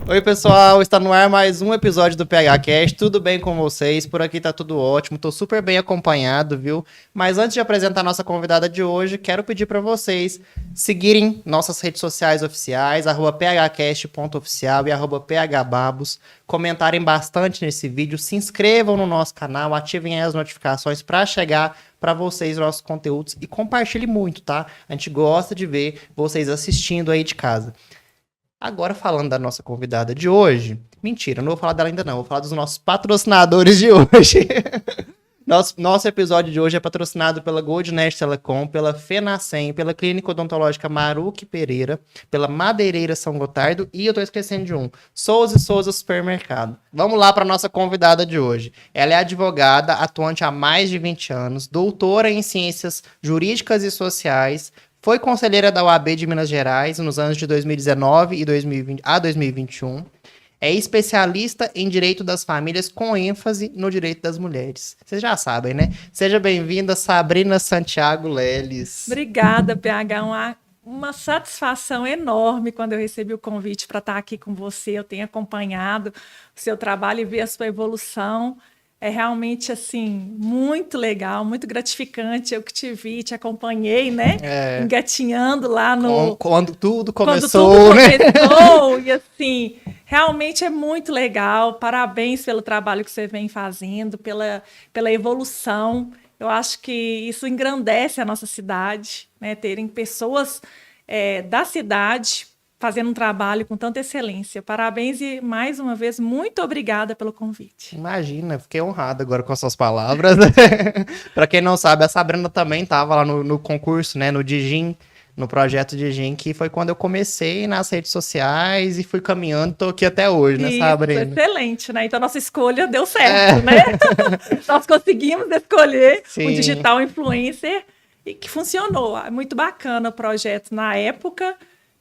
Oi, pessoal, está no ar mais um episódio do PHcast. Tudo bem com vocês? Por aqui tá tudo ótimo, tô super bem acompanhado, viu? Mas antes de apresentar a nossa convidada de hoje, quero pedir para vocês seguirem nossas redes sociais oficiais, @phcast.oficial e @phbabos, comentarem bastante nesse vídeo, se inscrevam no nosso canal, ativem aí as notificações para chegar para vocês nossos conteúdos e compartilhe muito, tá? A gente gosta de ver vocês assistindo aí de casa. Agora, falando da nossa convidada de hoje, mentira, não vou falar dela ainda não, vou falar dos nossos patrocinadores de hoje. Nosso episódio de hoje é patrocinado pela GoldNet Telecom, pela Fenacem, pela Clínica Odontológica Maruque Pereira, pela Madeireira São Gotardo e eu tô esquecendo de um, Souza & Souza Supermercado. Vamos lá para nossa convidada de hoje. Ela é advogada, atuante há mais de 20 anos, doutora em Ciências Jurídicas e Sociais, foi conselheira da OAB de Minas Gerais nos anos de 2019 e 2020 a 2021. É especialista em direito das famílias com ênfase no direito das mulheres. Vocês já sabem, né? Seja bem-vinda, Sabrina Santiago Leles. Obrigada, PH. Uma satisfação enorme quando eu recebi o convite para estar aqui com você. Eu tenho acompanhado o seu trabalho e ver a sua evolução. É realmente, assim, muito legal, muito gratificante. Eu que te vi, te acompanhei, né? Engatinhando lá no... Quando tudo começou, né? E, assim, realmente é muito legal. Parabéns pelo trabalho que você vem fazendo, pela evolução. Eu acho que isso engrandece a nossa cidade, né? Terem pessoas da cidade fazendo um trabalho com tanta excelência. Parabéns e, mais uma vez, muito obrigada pelo convite. Imagina, fiquei honrado agora com as suas palavras. Para quem não sabe, a Sabrina também estava lá no concurso, né, no Digim, no projeto Digim, que foi quando eu comecei nas redes sociais e fui caminhando, tô aqui até hoje, né, Sabrina? Excelente, né? Então, nossa escolha deu certo, né? Nós conseguimos escolher um digital influencer e que funcionou. É muito bacana o projeto na época.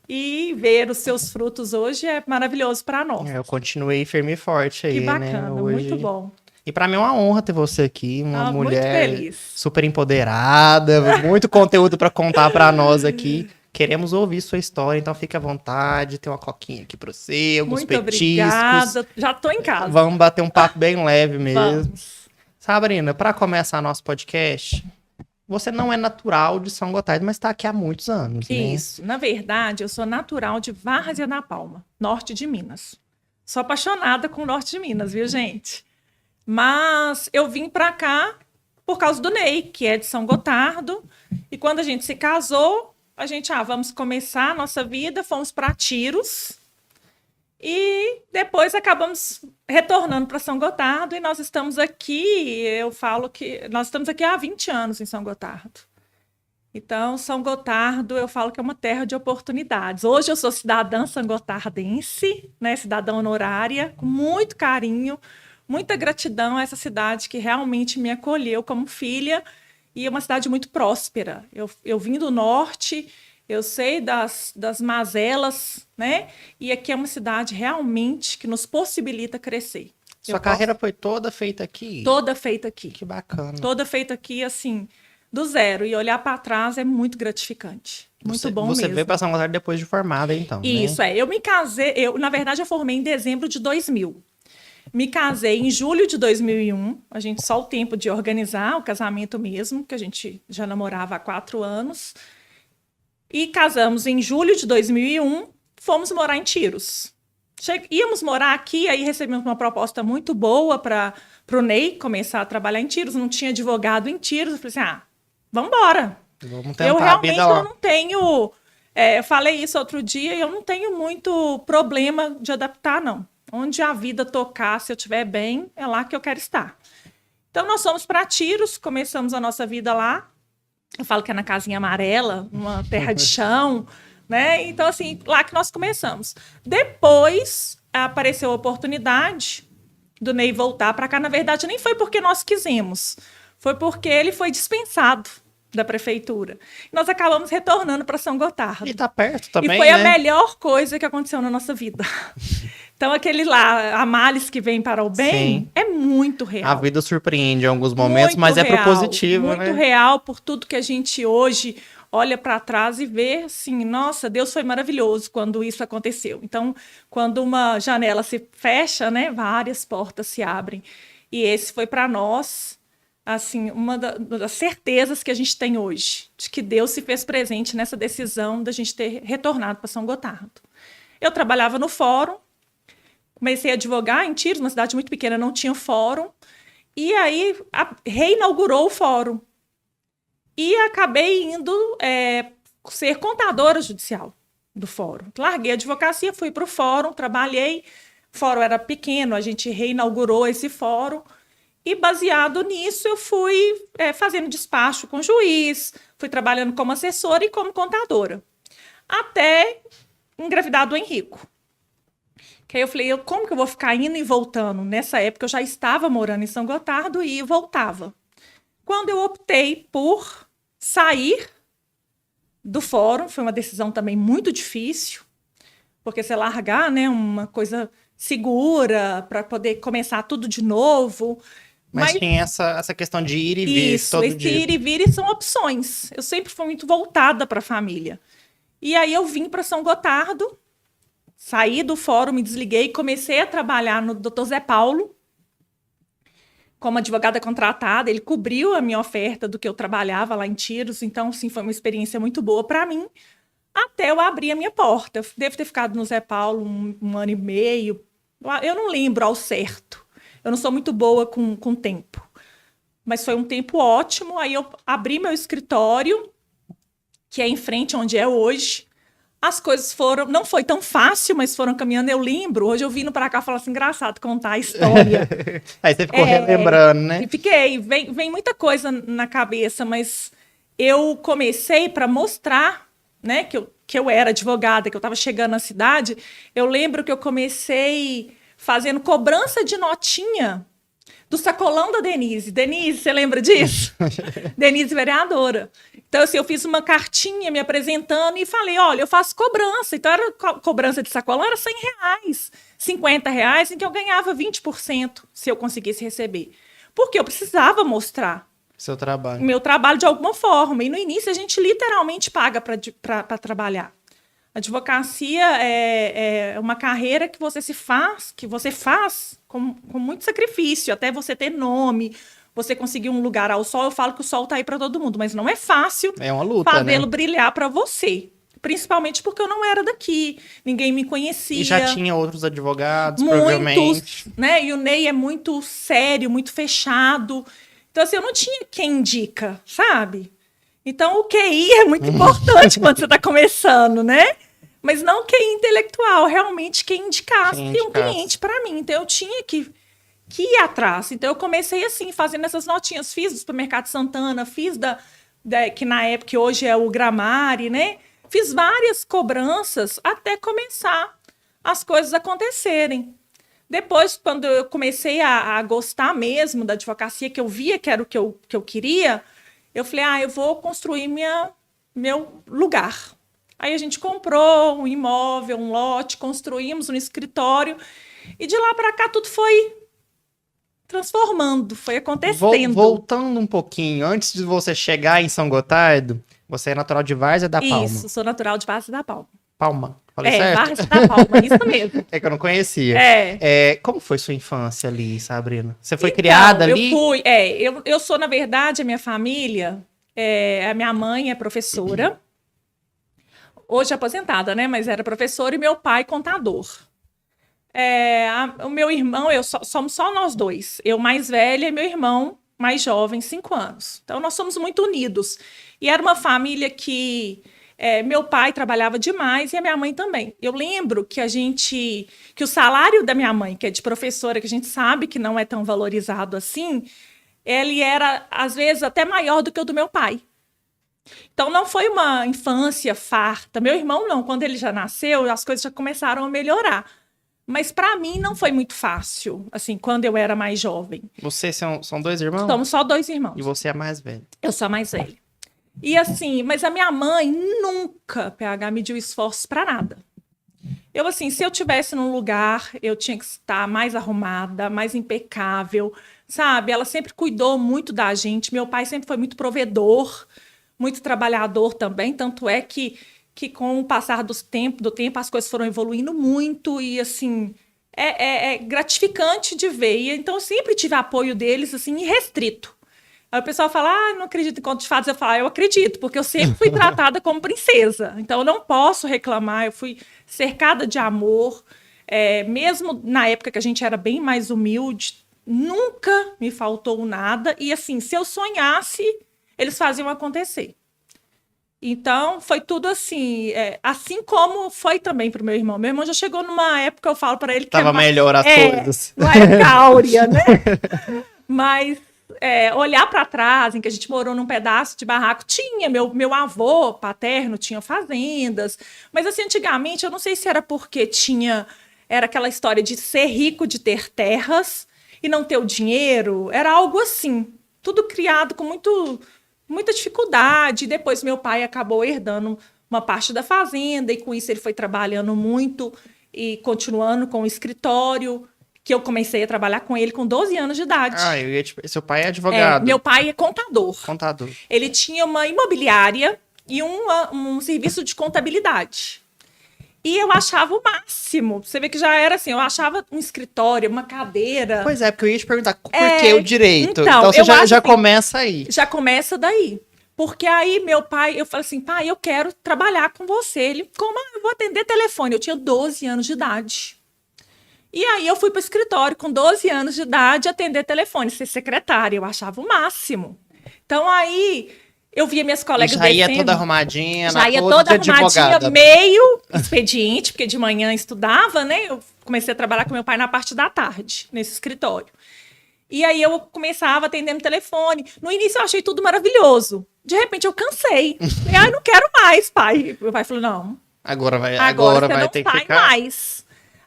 E ver os seus frutos hoje é maravilhoso para nós. Eu continuei firme e forte aí, que bacana, né? Hoje... muito bom. E para mim é uma honra ter você aqui, uma mulher muito feliz. Super empoderada, muito conteúdo para contar para nós aqui. Queremos ouvir sua história, então fique à vontade, tem uma coquinha aqui para você, alguns muito petiscos. Obrigada, já estou em casa. Vamos bater um papo bem leve mesmo. Vamos. Sabrina, para começar nosso podcast... Você não é natural de São Gotardo, mas está aqui há muitos anos, né? Isso. Na verdade, eu sou natural de Várzea da Palma, norte de Minas. Sou apaixonada com o norte de Minas, viu, gente? Mas eu vim para cá por causa do Ney, que é de São Gotardo. E quando a gente se casou, a gente, vamos começar a nossa vida, fomos para Tiros. E depois acabamos retornando para São Gotardo e nós estamos aqui, eu falo que nós estamos aqui há 20 anos em São Gotardo. Então, São Gotardo, eu falo que é uma terra de oportunidades. Hoje eu sou cidadã sangotardense, né, cidadã honorária, com muito carinho, muita gratidão a essa cidade que realmente me acolheu como filha e é uma cidade muito próspera. Eu vim do norte... Eu sei das mazelas, né? E aqui é uma cidade realmente que nos possibilita crescer. Sua carreira foi toda feita aqui? Toda feita aqui. Que bacana. Toda feita aqui, assim, do zero. E olhar para trás é muito gratificante. Muito bom mesmo. Você veio para São Gotardo depois de formada, então, Isso, né? Eu me casei... Na verdade, eu formei em dezembro de 2000. Me casei em julho de 2001. A gente só o tempo de organizar o casamento mesmo, que a gente já namorava há 4 anos. E casamos em julho de 2001, fomos morar em Tiros. Íamos morar aqui, aí recebemos uma proposta muito boa para o Ney começar a trabalhar em Tiros. Não tinha advogado em Tiros. Eu falei assim, vamos embora. Vamos tentar eu realmente a vida lá. Eu não tenho... eu falei isso outro dia, eu não tenho muito problema de adaptar, não. Onde a vida tocar, se eu estiver bem, é lá que eu quero estar. Então, nós fomos para Tiros, começamos a nossa vida lá. Eu falo que é na casinha amarela, uma terra de chão, né? Então, assim, lá que nós começamos. Depois, apareceu a oportunidade do Ney voltar para cá. Na verdade, nem foi porque nós quisemos. Foi porque ele foi dispensado da prefeitura. Nós acabamos retornando para São Gotardo. E tá perto também, E foi né? a melhor coisa que aconteceu na nossa vida. Então, aquele lá, a males que vem para o bem, Sim. é muito real. A vida surpreende em alguns momentos, Muito mas é pro real, positivo, muito né? real por tudo que a gente hoje olha para trás e vê assim, nossa, Deus foi maravilhoso quando isso aconteceu. Então, quando uma janela se fecha, né, várias portas se abrem. E esse foi para nós, assim, uma das certezas que a gente tem hoje, de que Deus se fez presente nessa decisão da gente ter retornado para São Gotardo. Eu trabalhava no fórum, comecei a advogar em Tiros, uma cidade muito pequena, não tinha fórum. E aí reinaugurou o fórum. E acabei indo ser contadora judicial do fórum. Larguei a advocacia, fui para o fórum, trabalhei. O fórum era pequeno, a gente reinaugurou esse fórum. E baseado nisso, eu fui fazendo despacho com juiz, fui trabalhando como assessora e como contadora. Até engravidar do Henrico. Que aí eu falei, como que eu vou ficar indo e voltando? Nessa época eu já estava morando em São Gotardo e voltava. Quando eu optei por sair do fórum, foi uma decisão também muito difícil, porque você largar, né, uma coisa segura para poder começar tudo de novo. Mas tinha essa questão de ir e vir todo dia. Ir e vir são opções. Eu sempre fui muito voltada para a família. E aí eu vim para São Gotardo, saí do fórum, me desliguei, comecei a trabalhar no Dr. Zé Paulo, como advogada contratada. Ele cobriu a minha oferta do que eu trabalhava lá em Tiros, então, sim, foi uma experiência muito boa para mim, até eu abrir a minha porta. Eu devo ter ficado no Zé Paulo um ano e meio, eu não lembro ao certo, eu não sou muito boa com tempo, mas foi um tempo ótimo. Aí eu abri meu escritório, que é em frente onde é hoje. As coisas foram, não foi tão fácil, mas foram caminhando. Eu lembro, hoje eu vindo para cá e falo assim, engraçado contar a história. Aí você ficou relembrando, né? Fiquei, vem muita coisa na cabeça, mas eu comecei para mostrar, né, que eu era advogada, que eu estava chegando na cidade. Eu lembro que eu comecei fazendo cobrança de notinha do sacolão da Denise. Denise, você lembra disso? Denise, vereadora. Então, assim, eu fiz uma cartinha me apresentando e falei, olha, eu faço cobrança. Então, era cobrança de sacolão, era R$100, R$50, em que eu ganhava 20% se eu conseguisse receber. Porque eu precisava mostrar seu trabalho. Meu trabalho de alguma forma. E no início, a gente literalmente paga para trabalhar. A advocacia é uma carreira que você faz com muito sacrifício, até você ter nome, você conseguir um lugar ao sol. Eu falo que o sol está aí para todo mundo, mas não é fácil fazê-lo brilhar para você. Principalmente porque eu não era daqui, ninguém me conhecia. E já tinha outros advogados, provavelmente. Né? E o Ney é muito sério, muito fechado. Então, assim, eu não tinha quem indica, sabe? Então, o QI é muito importante quando você está começando, né? Mas não QI intelectual, realmente quem indicasse um cliente para mim. Então, eu tinha que ir atrás. Então, eu comecei assim, fazendo essas notinhas. Fiz do Supermercado Santana, fiz que na época, que hoje é o Gramari, né? Fiz várias cobranças até começar as coisas acontecerem. Depois, quando eu comecei a gostar mesmo da advocacia, que eu via que era o que eu queria, eu falei, eu vou construir meu lugar. Aí a gente comprou um imóvel, um lote, construímos um escritório e de lá para cá tudo foi transformando, foi acontecendo. Voltando um pouquinho, antes de você chegar em São Gotardo, você é natural de Várzea da Palma. Isso, sou natural de Várzea da Palma. Palma, falei certo? Várzea da Palma, isso mesmo. É que eu não conhecia. Como foi sua infância ali, Sabrina? Você foi criada ali? Eu sou, na verdade, a minha família, a minha mãe é professora, hoje aposentada, né? Mas era professora, e meu pai contador. O meu irmão, somos só nós dois. Eu mais velha e meu irmão mais jovem, 5 anos. Então, nós somos muito unidos. E era uma família que meu pai trabalhava demais e a minha mãe também. Eu lembro que o salário da minha mãe, que é de professora, que a gente sabe que não é tão valorizado assim, ele era, às vezes, até maior do que o do meu pai. Então, não foi uma infância farta. Meu irmão, não. Quando ele já nasceu, as coisas já começaram a melhorar. Mas, para mim, não foi muito fácil, assim, quando eu era mais jovem. Vocês são 2 irmãos? Somos só 2 irmãos. E você é a mais velha? Eu sou a mais velha. E assim, mas a minha mãe nunca, PH, mediu esforços para nada. Eu, assim, se eu tivesse num lugar, eu tinha que estar mais arrumada, mais impecável, sabe? Ela sempre cuidou muito da gente. Meu pai sempre foi muito provedor, muito trabalhador também. Tanto é que com o passar do tempo, as coisas foram evoluindo muito e, assim, é gratificante de ver. E, então, eu sempre tive apoio deles, assim, irrestrito. Aí o pessoal fala, não acredito em contos de fadas. Eu falo, eu acredito, porque eu sempre fui tratada como princesa. Então, eu não posso reclamar. Eu fui cercada de amor. Mesmo na época que a gente era bem mais humilde, nunca me faltou nada. E, assim, se eu sonhasse, eles faziam acontecer. Então, foi tudo assim. Assim como foi também para o meu irmão. Meu irmão já chegou numa época, eu falo para ele que tava melhor as coisas. Uma época áurea, né? Mas... olhar para trás, em que a gente morou num pedaço de barraco, tinha, meu avô paterno tinha fazendas, mas assim, antigamente, eu não sei se era porque era aquela história de ser rico, de ter terras e não ter o dinheiro, era algo assim, tudo criado com muita dificuldade, e depois meu pai acabou herdando uma parte da fazenda, e com isso ele foi trabalhando muito e continuando com o escritório, que eu comecei a trabalhar com ele com 12 anos de idade. Seu pai é advogado? Meu pai é contador. Contador. Ele tinha uma imobiliária e um serviço de contabilidade. E eu achava o máximo. Você vê que já era assim, eu achava um escritório, uma cadeira. Pois é, porque eu ia te perguntar, por que o direito? Então você já começa aí. Já começa daí. Porque aí meu pai, eu falei assim, pai, eu quero trabalhar com você. Ele, como eu vou atender telefone? Eu tinha 12 anos de idade. E aí eu fui para o escritório com 12 anos de idade atender telefone, ser secretária. Eu achava o máximo. Então aí eu via minhas colegas descendo. Já ia toda arrumadinha, já ia toda arrumadinha, meio expediente, porque de manhã estudava, né? Eu comecei a trabalhar com meu pai na parte da tarde, nesse escritório. E aí eu começava atendendo telefone. No início eu achei tudo maravilhoso. De repente eu cansei. E não quero mais, pai. Meu pai falou, não. Agora vai ter que ficar. Mais.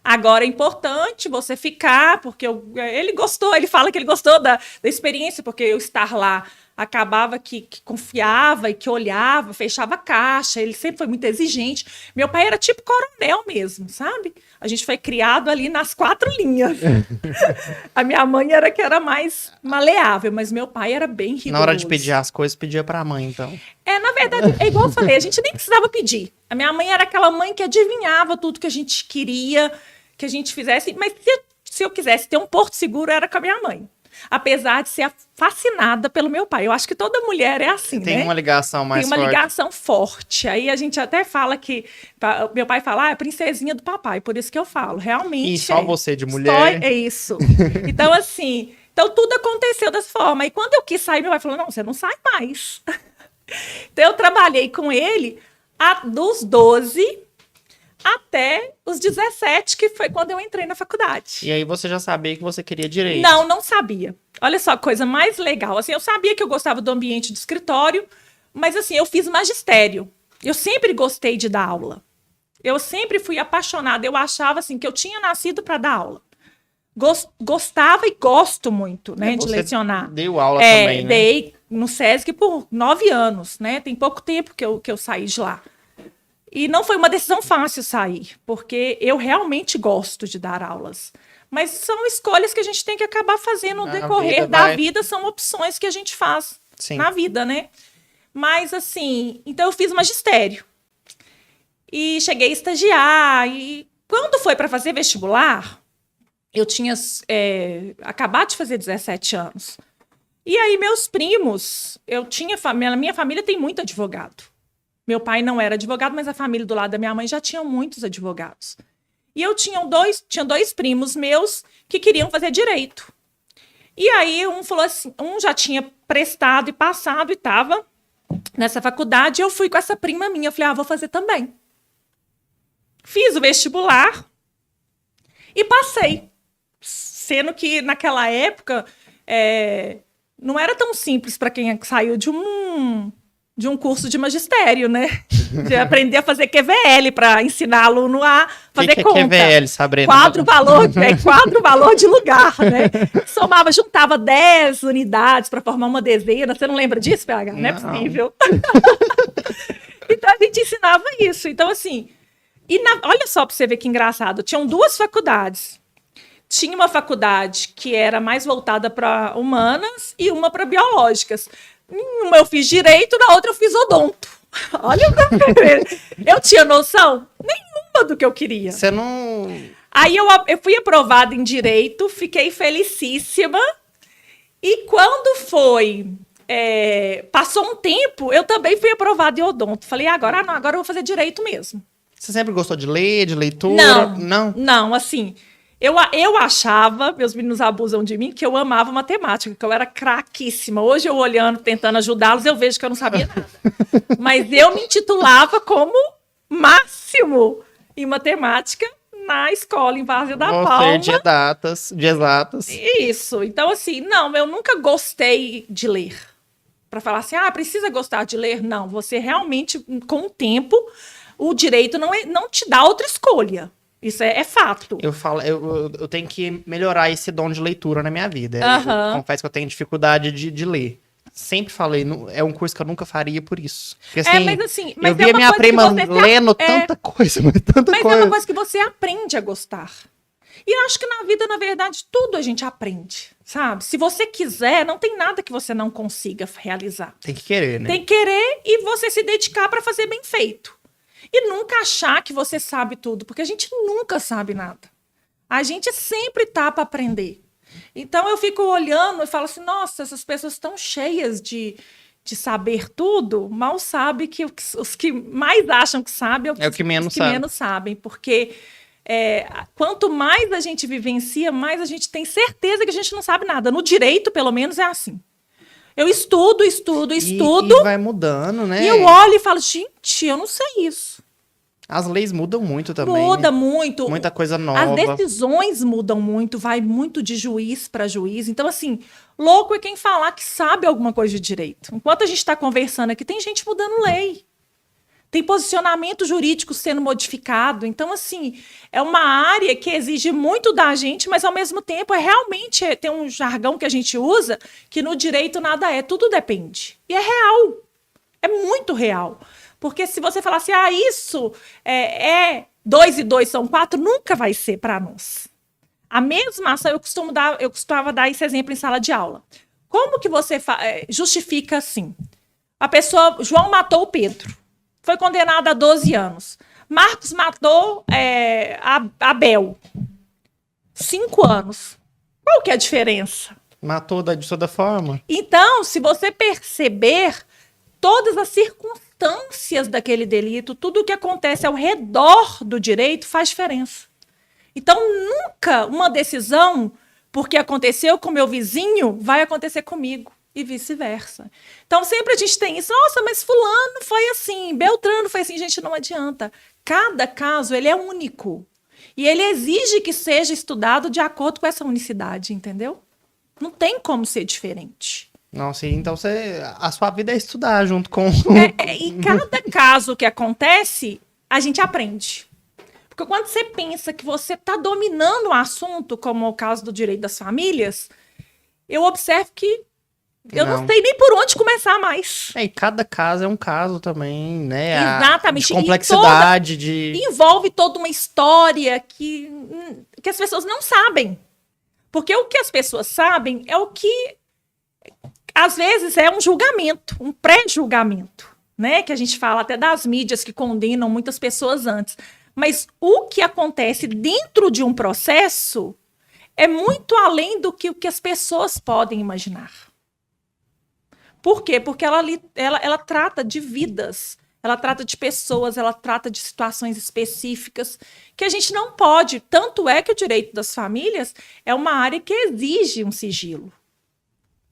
Agora é importante você ficar, porque ele gostou, ele fala que ele gostou da experiência, porque eu estar lá acabava que confiava e que olhava, fechava a caixa, ele sempre foi muito exigente. Meu pai era tipo coronel mesmo, sabe? A gente foi criado ali nas 4 linhas. A minha mãe era que era mais maleável, mas meu pai era bem rigoroso. Na hora de pedir as coisas, pedia pra mãe, então. Na verdade, é igual eu falei, a gente nem precisava pedir. A minha mãe era aquela mãe que adivinhava tudo que a gente queria que a gente fizesse, mas se eu quisesse ter um porto seguro, era com a minha mãe. Apesar de ser fascinada pelo meu pai. Eu acho que toda mulher é assim, Tem uma ligação mais forte. Tem uma ligação forte. Aí a gente até fala que... Meu pai fala, é princesinha do papai. Por isso que eu falo, realmente. E só você de mulher. É isso. Então, assim... Então, tudo aconteceu dessa forma. E quando eu quis sair, meu pai falou, não, você não sai mais. Então, eu trabalhei com ele dos 12... até os 17, que foi quando eu entrei na faculdade. E aí você já sabia que você queria direito? Não sabia. Olha só, a coisa mais legal. Assim, eu sabia que eu gostava do ambiente do escritório, mas assim, eu fiz magistério. Eu sempre gostei de dar aula. Eu sempre fui apaixonada. Eu achava assim que eu tinha nascido para dar aula. Gostava e gosto muito, né, de lecionar. Deu aula também, né? Dei no SESC por 9 anos, né? Tem pouco tempo que eu saí de lá. E não foi uma decisão fácil sair, porque eu realmente gosto de dar aulas. Mas são escolhas que a gente tem que acabar fazendo no decorrer da vida, são opções que a gente faz na vida, né? Mas, assim, então eu fiz magistério. E cheguei a estagiar. E quando foi para fazer vestibular, eu tinha acabado de fazer 17 anos. E aí, meus primos, minha família tem muito advogado. Meu pai não era advogado, mas a família do lado da minha mãe já tinha muitos advogados. E eu tinha dois primos meus que queriam fazer direito. E aí um falou assim, um já tinha prestado e passado e estava nessa faculdade, e eu fui com essa prima minha, eu falei, vou fazer também. Fiz o vestibular e passei. Sendo que naquela época não era tão simples para quem saiu de um curso de magistério, né? De aprender a fazer QVL para ensinar aluno a fazer conta. Que é QVL, Sabrina? Quadro valor de lugar, né? Juntava 10 unidades para formar uma dezena. Você não lembra disso, PH? Não é possível. Então, a gente ensinava isso. Então, assim, Olha só para você ver que engraçado, tinham 2 faculdades. Tinha uma faculdade que era mais voltada para humanas e uma para biológicas. Em uma eu fiz direito, na outra eu fiz odonto. Olha pra ver. Eu tinha noção nenhuma do que eu queria. Você não... Aí eu fui aprovada em direito, fiquei felicíssima. E quando foi... passou um tempo, eu também fui aprovada em odonto. Falei, agora não, agora eu vou fazer direito mesmo. Você sempre gostou de ler, de leitura? Não, assim... Eu achava, meus meninos abusam de mim, que eu amava matemática, que eu era craquíssima. Hoje eu olhando, tentando ajudá-los, eu vejo que eu não sabia nada. Mas eu me intitulava como máximo em matemática na escola em Várzea da Palma. De exatas. Isso. Então, assim, não, eu nunca gostei de ler. Para falar assim, precisa gostar de ler? Não, você realmente, com o tempo, o direito não te dá outra escolha. Isso é fato. Eu tenho que melhorar esse dom de leitura na minha vida. Uhum. Eu confesso que eu tenho dificuldade de ler. Sempre falei, é um curso que eu nunca faria por isso. Porque, assim, mas eu via minha prima lendo tanta coisa, mas é uma coisa que você aprende a gostar. E eu acho que na vida, na verdade, tudo a gente aprende, sabe? Se você quiser, não tem nada que você não consiga realizar. Tem que querer, né? Tem que querer e você se dedicar para fazer bem feito. E nunca achar que você sabe tudo, porque a gente nunca sabe nada. A gente sempre tá para aprender. Então eu fico olhando e falo assim, nossa, essas pessoas estão cheias de saber tudo, mal sabe que os que mais acham que sabem é o que menos sabem, porque quanto mais a gente vivencia, mais a gente tem certeza que a gente não sabe nada. No direito, pelo menos, é assim. Eu estudo. E vai mudando, né? E eu olho e falo, gente, eu não sei isso. As leis mudam muito também. Muda né? muito. Muita coisa nova. As decisões mudam muito, vai muito de juiz para juiz. Então, assim, louco é quem falar que sabe alguma coisa de direito. Enquanto a gente está conversando aqui, tem gente mudando lei. Tem posicionamento jurídico sendo modificado. Então, assim, é uma área que exige muito da gente, mas, ao mesmo tempo, tem um jargão que a gente usa que no direito nada é, tudo depende. E é real. É muito real. Porque se você falar assim, isso 2 e 2 são 4, nunca vai ser para nós. A mesma ação, eu costumava dar esse exemplo em sala de aula. Como que você justifica assim? A pessoa, João matou o Pedro. Foi condenado a 12 anos. Marcos matou Abel. 5 anos. Qual que é a diferença? Matou de toda forma. Então, se você perceber todas as circunstâncias daquele delito, tudo o que acontece ao redor do direito faz diferença. Então, nunca uma decisão, porque aconteceu com meu vizinho, vai acontecer comigo. E vice-versa. Então, sempre a gente tem isso. Nossa, mas fulano foi assim, Beltrano foi assim. Gente, não adianta. Cada caso, ele é único. E ele exige que seja estudado de acordo com essa unicidade, entendeu? Não tem como ser diferente. Não, sim. Então, a sua vida é estudar junto com... E cada caso que acontece, a gente aprende. Porque quando você pensa que você está dominando o assunto, como o caso do direito das famílias, eu observo que eu não sei nem por onde começar mais. E cada caso é um caso também, né? Exatamente. De complexidade, envolve toda uma história que as pessoas não sabem. Porque o que as pessoas sabem é o que, às vezes, é um julgamento, um pré-julgamento, né? Que a gente fala até das mídias que condenam muitas pessoas antes. Mas o que acontece dentro de um processo é muito além do que o que as pessoas podem imaginar. Por quê? Porque ela trata de vidas, ela trata de pessoas, ela trata de situações específicas que a gente não pode. Tanto é que o direito das famílias é uma área que exige um sigilo.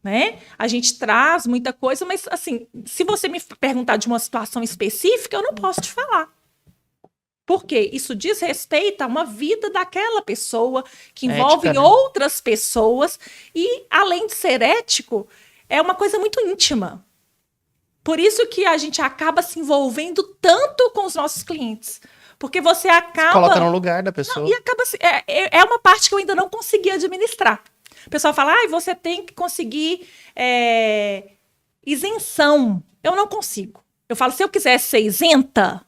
Né? A gente traz muita coisa, mas assim, se você me perguntar de uma situação específica, eu não posso te falar. Por quê? Isso diz respeito a uma vida daquela pessoa, que envolve outras pessoas, e além de ser ético, é uma coisa muito íntima. Por isso que a gente acaba se envolvendo tanto com os nossos clientes. Porque você acaba... Coloca no lugar da pessoa. Não, e acaba... É uma parte que eu ainda não consegui administrar. O pessoal fala, você tem que conseguir isenção. Eu não consigo. Eu falo, se eu quisesse ser isenta,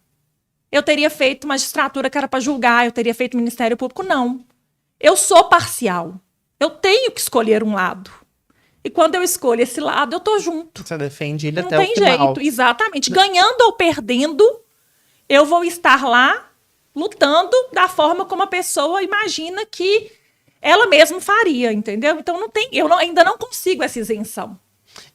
Eu teria feito magistratura que era para julgar, eu teria feito Ministério Público. Não. Eu sou parcial. Eu tenho que escolher um lado. E quando eu escolho esse lado, eu tô junto. Você defende ele Não até o tem final. jeito, exatamente. Ganhando ou perdendo, eu vou estar lá lutando da forma como a pessoa imagina que ela mesma faria, entendeu? Então ainda não consigo essa isenção.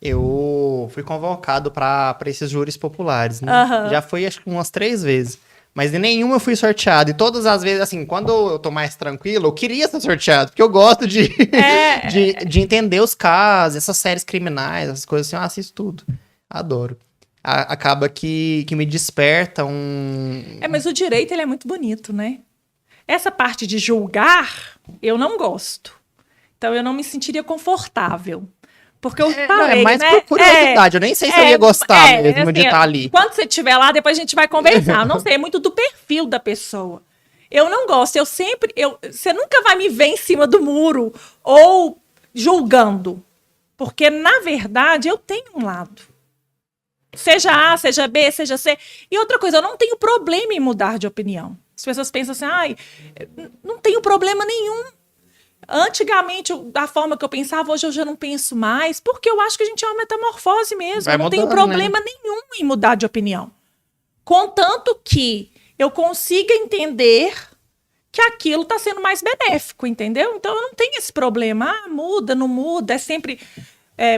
Eu fui convocado para esses júris populares, né? Aham. Já fui, acho que umas 3 vezes. Mas em nenhuma eu fui sorteado. E todas as vezes, assim, quando eu tô mais tranquilo, eu queria ser sorteado. Porque eu gosto de entender os casos, essas séries criminais, essas coisas assim, eu assisto tudo. Adoro. Acaba que me desperta um... Mas o direito, ele é muito bonito, né? Essa parte de julgar, eu não gosto. Então, eu não me sentiria confortável. Porque eu falei, é mais né? por curiosidade. Eu nem sei se eu ia gostar mesmo de estar ali. Quando você estiver lá, depois a gente vai conversar. Eu não sei, é muito do perfil da pessoa. Eu não gosto. Você nunca vai me ver em cima do muro ou julgando. Porque, na verdade, eu tenho um lado. Seja A, seja B, seja C. E outra coisa, eu não tenho problema em mudar de opinião. As pessoas pensam assim, não tenho problema nenhum. Antigamente, da forma que eu pensava, hoje eu já não penso mais, porque eu acho que a gente é uma metamorfose mesmo. Vai eu não tenho mudando, problema nenhum em mudar de opinião. Contanto que eu consiga entender que aquilo está sendo mais benéfico, entendeu? Então, eu não tenho esse problema. Muda, não muda, é sempre...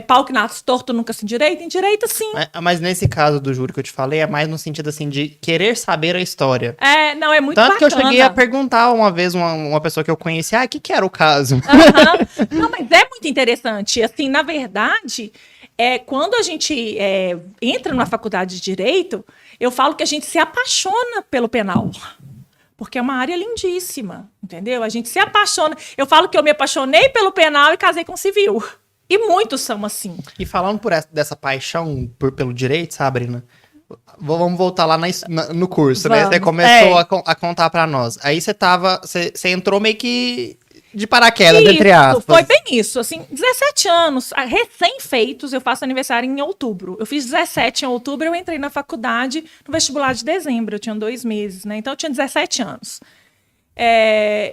pau que nasce torto nunca se endireita, endireita sim. Mas nesse caso do júri que eu te falei, é mais no sentido assim de querer saber a história. Não, é muito Tanto bacana. que eu cheguei a perguntar uma vez uma pessoa que eu conheci, o que era o caso? Uhum. Não, mas é muito interessante. Assim, na verdade, quando a gente entra na faculdade de Direito, eu falo que a gente se apaixona pelo penal. Porque é uma área lindíssima, entendeu? A gente se apaixona. Eu falo que eu me apaixonei pelo penal e casei com civil. E muitos são assim. E falando dessa paixão pelo direito, Sabrina, vamos voltar lá no curso, né? Você começou a contar pra nós. Aí você entrou meio que de paraquedas, entre aspas. Foi bem isso, assim, 17 anos, recém-feitos, eu faço aniversário em outubro. Eu fiz 17 em outubro, eu entrei na faculdade no vestibular de dezembro, eu tinha 2 meses, né? Então eu tinha 17 anos.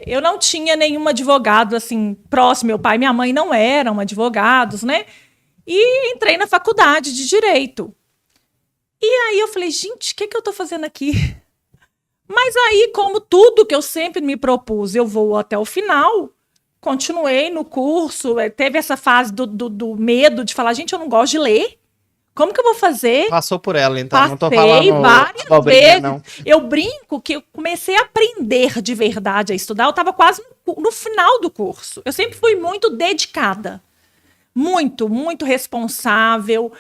Eu não tinha nenhum advogado assim próximo, meu pai e minha mãe não eram advogados, né? E entrei na faculdade de Direito. E aí eu falei, gente, o que eu tô fazendo aqui? Mas aí, como tudo que eu sempre me propus, eu vou até o final, continuei no curso, teve essa fase do medo de falar, gente, eu não gosto de ler. Como que eu vou fazer? Passou por ela, então. Passei não tô falando várias vezes. Não. Eu brinco que eu comecei a aprender de verdade a estudar. Eu estava quase no final do curso. Eu sempre fui muito dedicada. Muito, muito responsável.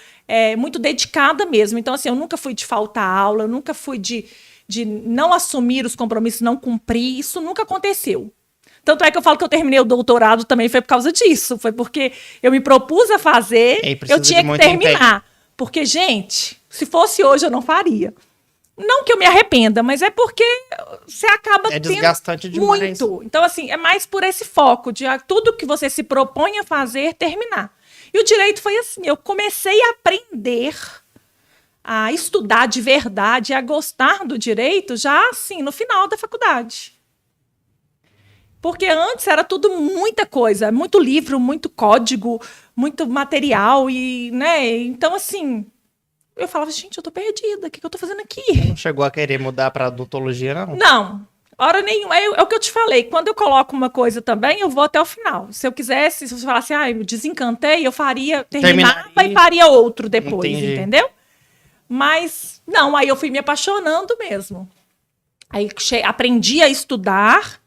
Muito dedicada mesmo. Então, assim, eu nunca fui de faltar aula. Eu nunca fui de não assumir os compromissos, não cumprir. Isso nunca aconteceu. Tanto é que eu falo que eu terminei o doutorado também foi por causa disso. Foi porque eu me propus a fazer, eu tinha que terminar. Empenho. Porque, gente, se fosse hoje eu não faria. Não que eu me arrependa, mas é porque você acaba tendo desgastante demais. Muito. Então, assim, é mais por esse foco de tudo que você se propõe a fazer, terminar. E o direito foi assim, eu comecei a aprender a estudar de verdade, a gostar do direito já, assim, no final da faculdade. Porque antes era tudo muita coisa, muito livro, muito código, muito material e, né? Então, assim, eu falava, gente, eu tô perdida, o que eu tô fazendo aqui? Não chegou a querer mudar pra odontologia, não? Não, hora nenhuma. É o que eu te falei, quando eu coloco uma coisa também, eu vou até o final. Se eu quisesse, se você falasse, eu desencantei, eu terminava e faria outro depois, entendi. Entendeu? Mas, não, aí eu fui me apaixonando mesmo. Aí aprendi a estudar.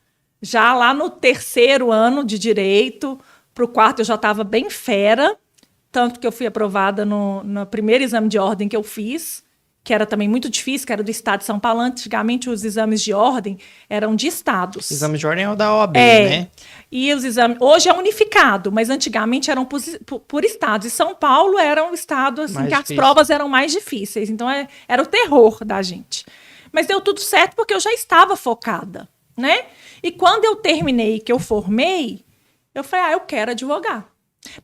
Já lá no 3º ano de Direito, para o 4º eu já estava bem fera, tanto que eu fui aprovada no primeiro exame de ordem que eu fiz, que era também muito difícil, que era do Estado de São Paulo. Antigamente os exames de ordem eram de estados. O exame de ordem é o da OAB, né? E os exames... Hoje é unificado, mas antigamente eram por estados. E São Paulo era um estado assim, que as provas eram mais difíceis. Então era o terror da gente. Mas deu tudo certo porque eu já estava focada, né? E quando eu terminei, que eu formei, eu falei, eu quero advogar.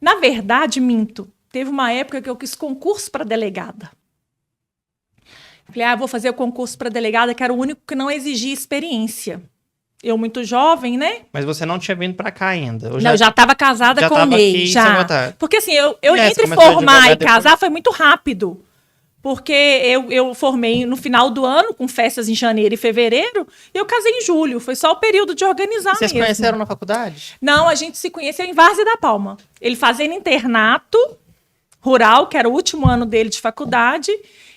Na verdade, minto. Teve uma época que eu quis concurso para delegada. Falei, vou fazer o concurso para delegada, que era o único que não exigia experiência. Eu muito jovem, né? Mas você não tinha vindo pra cá ainda? Não, eu já estava casada com o Ney, já. Porque assim, eu entre formar e casar foi muito rápido. Porque eu formei no final do ano, com festas em janeiro e fevereiro, e eu casei em julho. Foi só o período de organizar mesmo. Vocês conheceram na faculdade? Não, a gente se conheceu em Várzea da Palma. Ele fazendo internato rural, que era o último ano dele de faculdade,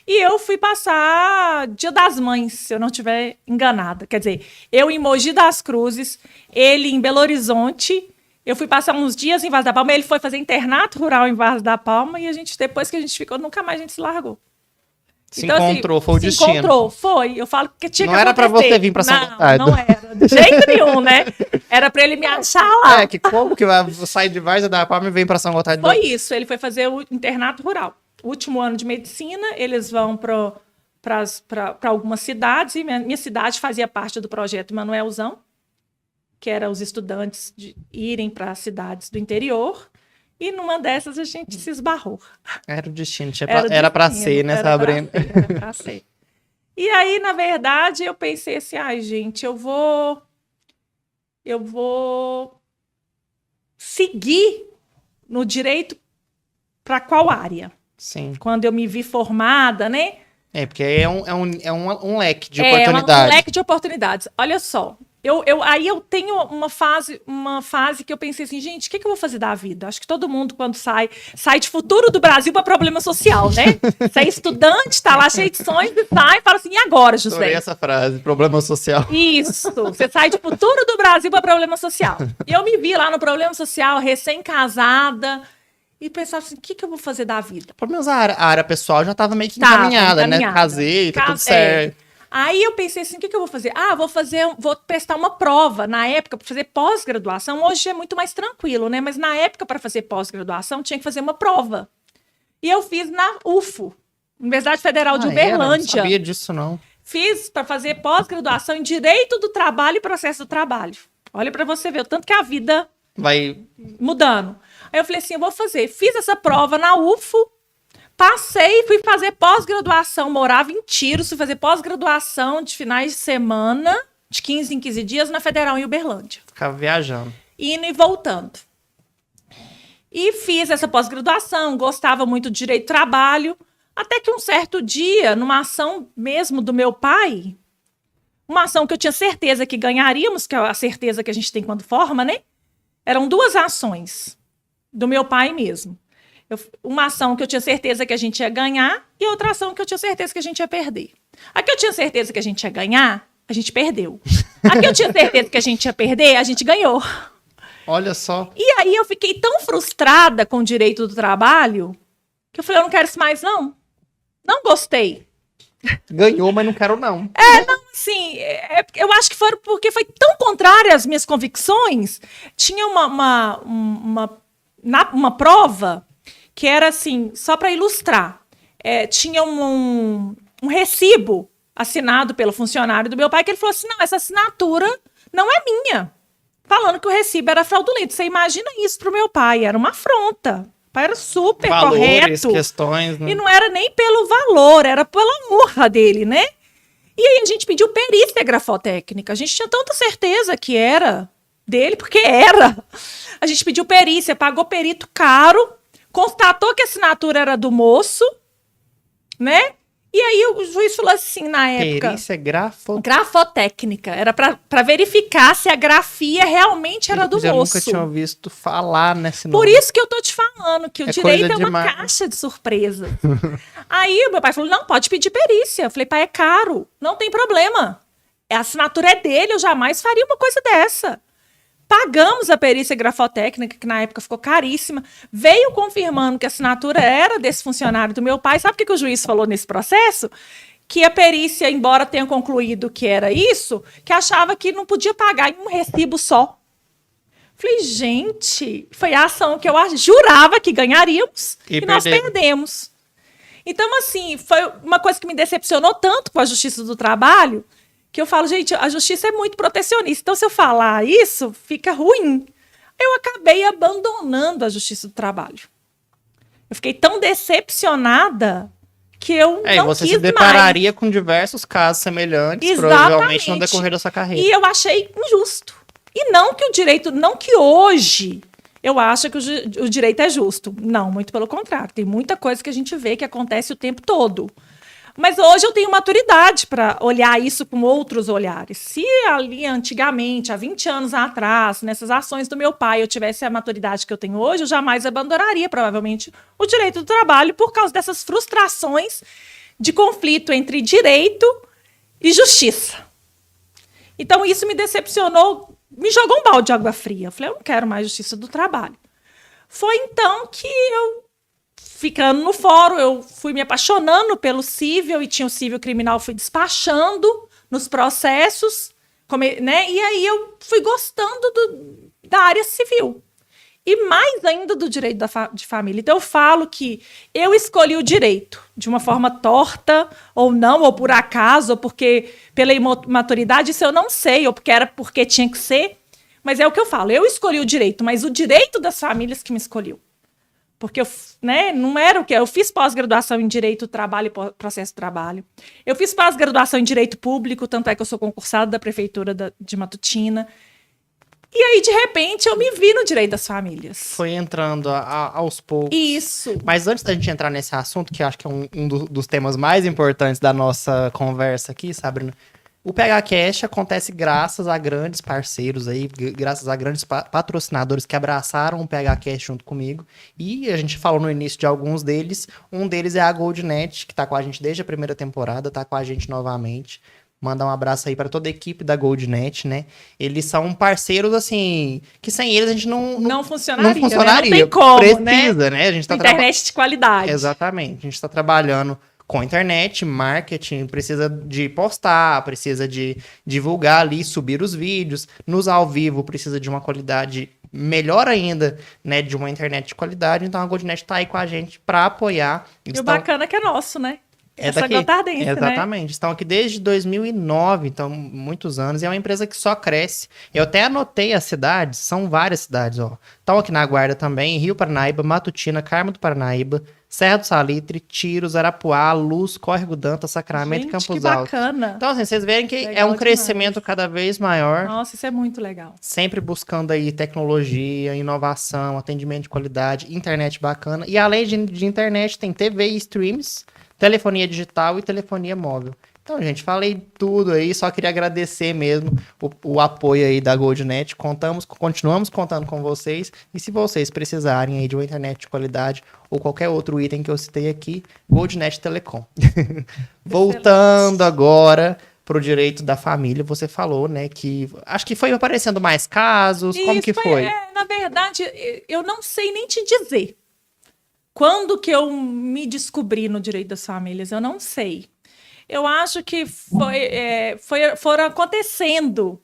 e eu fui passar Dia das Mães, se eu não estiver enganada. Quer dizer, eu em Mogi das Cruzes, ele em Belo Horizonte. Eu fui passar uns dias em Várzea da Palma, ele foi fazer internato rural em Várzea da Palma, e depois que a gente ficou, nunca mais a gente se largou. Se encontrou, foi o destino. Se encontrou, foi. Eu falo que tinha que acontecer. Não era pra você vir pra São Gotardo. Não era, de jeito nenhum, né? Era pra ele me achar lá. Como que vai sair de Várzea da Palma e vem pra São Gotardo? Foi isso, ele foi fazer o internato rural. Último ano de medicina, eles vão para algumas cidades, e minha cidade fazia parte do projeto Manuelzão, que era os estudantes de irem para cidades do interior. E numa dessas a gente se esbarrou. Era o destino, era para ser, né, Sabrina? Era para ser. E aí, na verdade, eu pensei assim, gente, eu vou seguir no direito para qual área? Sim. Quando eu me vi formada, né? Porque é um leque de oportunidades. Um leque de oportunidades. Olha só. Aí eu tenho uma fase que eu pensei assim, gente, o que eu vou fazer da vida? Acho que todo mundo, quando sai de futuro do Brasil para problema social, né? Você é estudante, tá lá cheio de sonhos e sai e fala assim, e agora, José? Adorei essa frase, problema social. Isso, você sai de futuro do Brasil para problema social. E eu me vi lá no problema social, recém-casada, e pensava assim, o que eu vou fazer da vida? Pelo menos a área pessoal já estava meio que encaminhada, né? Casei, tá tudo certo. Aí eu pensei assim, o que eu vou fazer? Vou prestar uma prova. Na época, para fazer pós-graduação, hoje é muito mais tranquilo, né? Mas na época, para fazer pós-graduação, tinha que fazer uma prova. E eu fiz na UFO, Universidade Federal de Uberlândia. Não sabia disso, não. Fiz para fazer pós-graduação em Direito do Trabalho e Processo do Trabalho. Olha para você ver o tanto que a vida vai mudando. Aí eu falei assim, eu vou fazer. Fiz essa prova na UFO, passei, fui fazer pós-graduação, morava em Tiros, fui fazer pós-graduação de finais de semana, de 15 em 15 dias, na Federal em Uberlândia. Ficava viajando. Indo e voltando. E fiz essa pós-graduação, gostava muito de direito do trabalho, até que um certo dia, numa ação mesmo do meu pai, uma ação que eu tinha certeza que ganharíamos, que é a certeza que a gente tem quando forma, né? Eram duas ações do meu pai mesmo. Uma ação que eu tinha certeza que a gente ia ganhar e outra ação que eu tinha certeza que a gente ia perder. A que eu tinha certeza que a gente ia ganhar, a gente perdeu. A que eu tinha certeza que a gente ia perder, a gente ganhou. Olha só. E aí eu fiquei tão frustrada com o direito do trabalho que eu falei, eu não quero isso mais, não. Não gostei. Ganhou, mas não quero, não. Não, assim, eu acho que foi porque foi tão contrária às minhas convicções. Tinha uma prova que era assim, só para ilustrar. Tinha um recibo assinado pelo funcionário do meu pai, que ele falou assim, não, essa assinatura não é minha. Falando que o recibo era fraudulento. Você imagina isso pro meu pai, era uma afronta. O pai era super valores, correto. Questões, né? E não era nem pelo valor, era pela honra dele, né? E aí a gente pediu perícia grafotécnica. A gente tinha tanta certeza que era dele, porque era. A gente pediu perícia, pagou perito caro, constatou que a assinatura era do moço, né? E aí o juiz falou assim, na época... Perícia grafotécnica. Era para verificar se a grafia realmente era do moço. Eu nunca tinha visto falar nesse nome. Por isso que eu tô te falando, que o direito é uma demais. caixa de surpresa. Aí o meu pai falou, não, pode pedir perícia. Eu falei, pai, é caro. Não tem problema. A assinatura é dele, eu jamais faria uma coisa dessa. Pagamos a perícia grafotécnica, que na época ficou caríssima, veio confirmando que a assinatura era desse funcionário do meu pai. Sabe o que o juiz falou nesse processo? Que a perícia, embora tenha concluído que era isso, que achava que não podia pagar em um recibo só. Falei, gente, foi a ação que eu jurava que ganharíamos e nós perdemos. Então, assim, foi uma coisa que me decepcionou tanto com a Justiça do Trabalho, que eu falo, gente, a justiça é muito protecionista. Então, se eu falar isso, fica ruim. Eu acabei abandonando a Justiça do Trabalho. Eu fiquei tão decepcionada que eu não você quis se depararia com diversos casos semelhantes, Exatamente. provavelmente no decorrer da sua carreira. E eu achei injusto. E não que o direito, não que hoje eu acho que o direito é justo. Não, muito pelo contrário. Tem muita coisa que a gente vê que acontece o tempo todo. Mas hoje eu tenho maturidade para olhar isso com outros olhares. Se ali antigamente, há 20 anos atrás, nessas ações do meu pai, eu tivesse a maturidade que eu tenho hoje, eu jamais abandonaria, provavelmente, o direito do trabalho por causa dessas frustrações de conflito entre direito e justiça. Então, isso me decepcionou, me jogou um balde de água fria. Eu falei, eu não quero mais justiça do trabalho. Foi então que eu, ficando no fórum, eu fui me apaixonando pelo cível, e tinha o cível criminal, fui despachando nos processos, né? E aí eu fui gostando da área civil. E mais ainda do direito de família. Então eu falo que eu escolhi o direito de uma forma torta, ou não, ou por acaso, ou porque pela imaturidade, isso eu não sei, ou porque tinha que ser. Mas é o que eu falo, eu escolhi o direito, mas o direito das famílias que me escolheu. Porque eu, né, não era o que eu fiz pós-graduação em Direito do Trabalho e Processo do Trabalho. Eu fiz pós-graduação em Direito Público, tanto é que eu sou concursada da Prefeitura de Matutina. E aí, de repente, eu me vi no direito das famílias. Foi entrando aos poucos. Isso. Mas antes da gente entrar nesse assunto, que eu acho que é um dos temas mais importantes da nossa conversa aqui, Sabrina, o PHCast acontece graças a grandes parceiros aí, graças a grandes patrocinadores que abraçaram o PHCast junto comigo. E a gente falou no início de alguns deles. Um deles é a GoldNet, que tá com a gente desde a primeira temporada, tá com a gente novamente. Mandar um abraço aí para toda a equipe da GoldNet, né? Eles são parceiros, assim, que sem eles a gente não funcionaria. Não funcionaria. Né? Não tem como, Precisa, né? A gente tá internet de qualidade. Exatamente. A gente está trabalhando com internet, marketing, precisa de postar, precisa de divulgar ali, subir os vídeos. Nos ao vivo precisa de uma qualidade melhor ainda, né? De uma internet de qualidade. Então a GoldNet tá aí com a gente para apoiar. E o bacana é que é nosso, né? Essa gotardense, exatamente. Né? Estão aqui desde 2009, então muitos anos. E é uma empresa que só cresce. Eu até anotei as cidades, são várias cidades, ó. Estão aqui na Guarda também, Rio Paranaíba, Matutina, Carmo do Paranaíba, Serra do Salitre, Tiros, Arapuá, Luz, Córrego Danta, Sacramento e Campos Altos. Bacana. Então, assim, vocês verem que legal é um crescimento cada vez maior. Nossa, isso é muito legal. Sempre buscando aí tecnologia, inovação, atendimento de qualidade, internet bacana. E além de internet, tem TV e streams, telefonia digital e telefonia móvel. Então, gente, falei tudo aí, só queria agradecer mesmo o apoio aí da GoldNet. Continuamos contando com vocês. E se vocês precisarem aí de uma internet de qualidade ou qualquer outro item que eu citei aqui, GoldNet Telecom. Voltando agora pro direito da família, você falou, né, que acho que foi aparecendo mais casos, como que foi? Na verdade, eu não sei nem te dizer. Quando que eu me descobri no direito das famílias, eu não sei. Eu acho que foram acontecendo.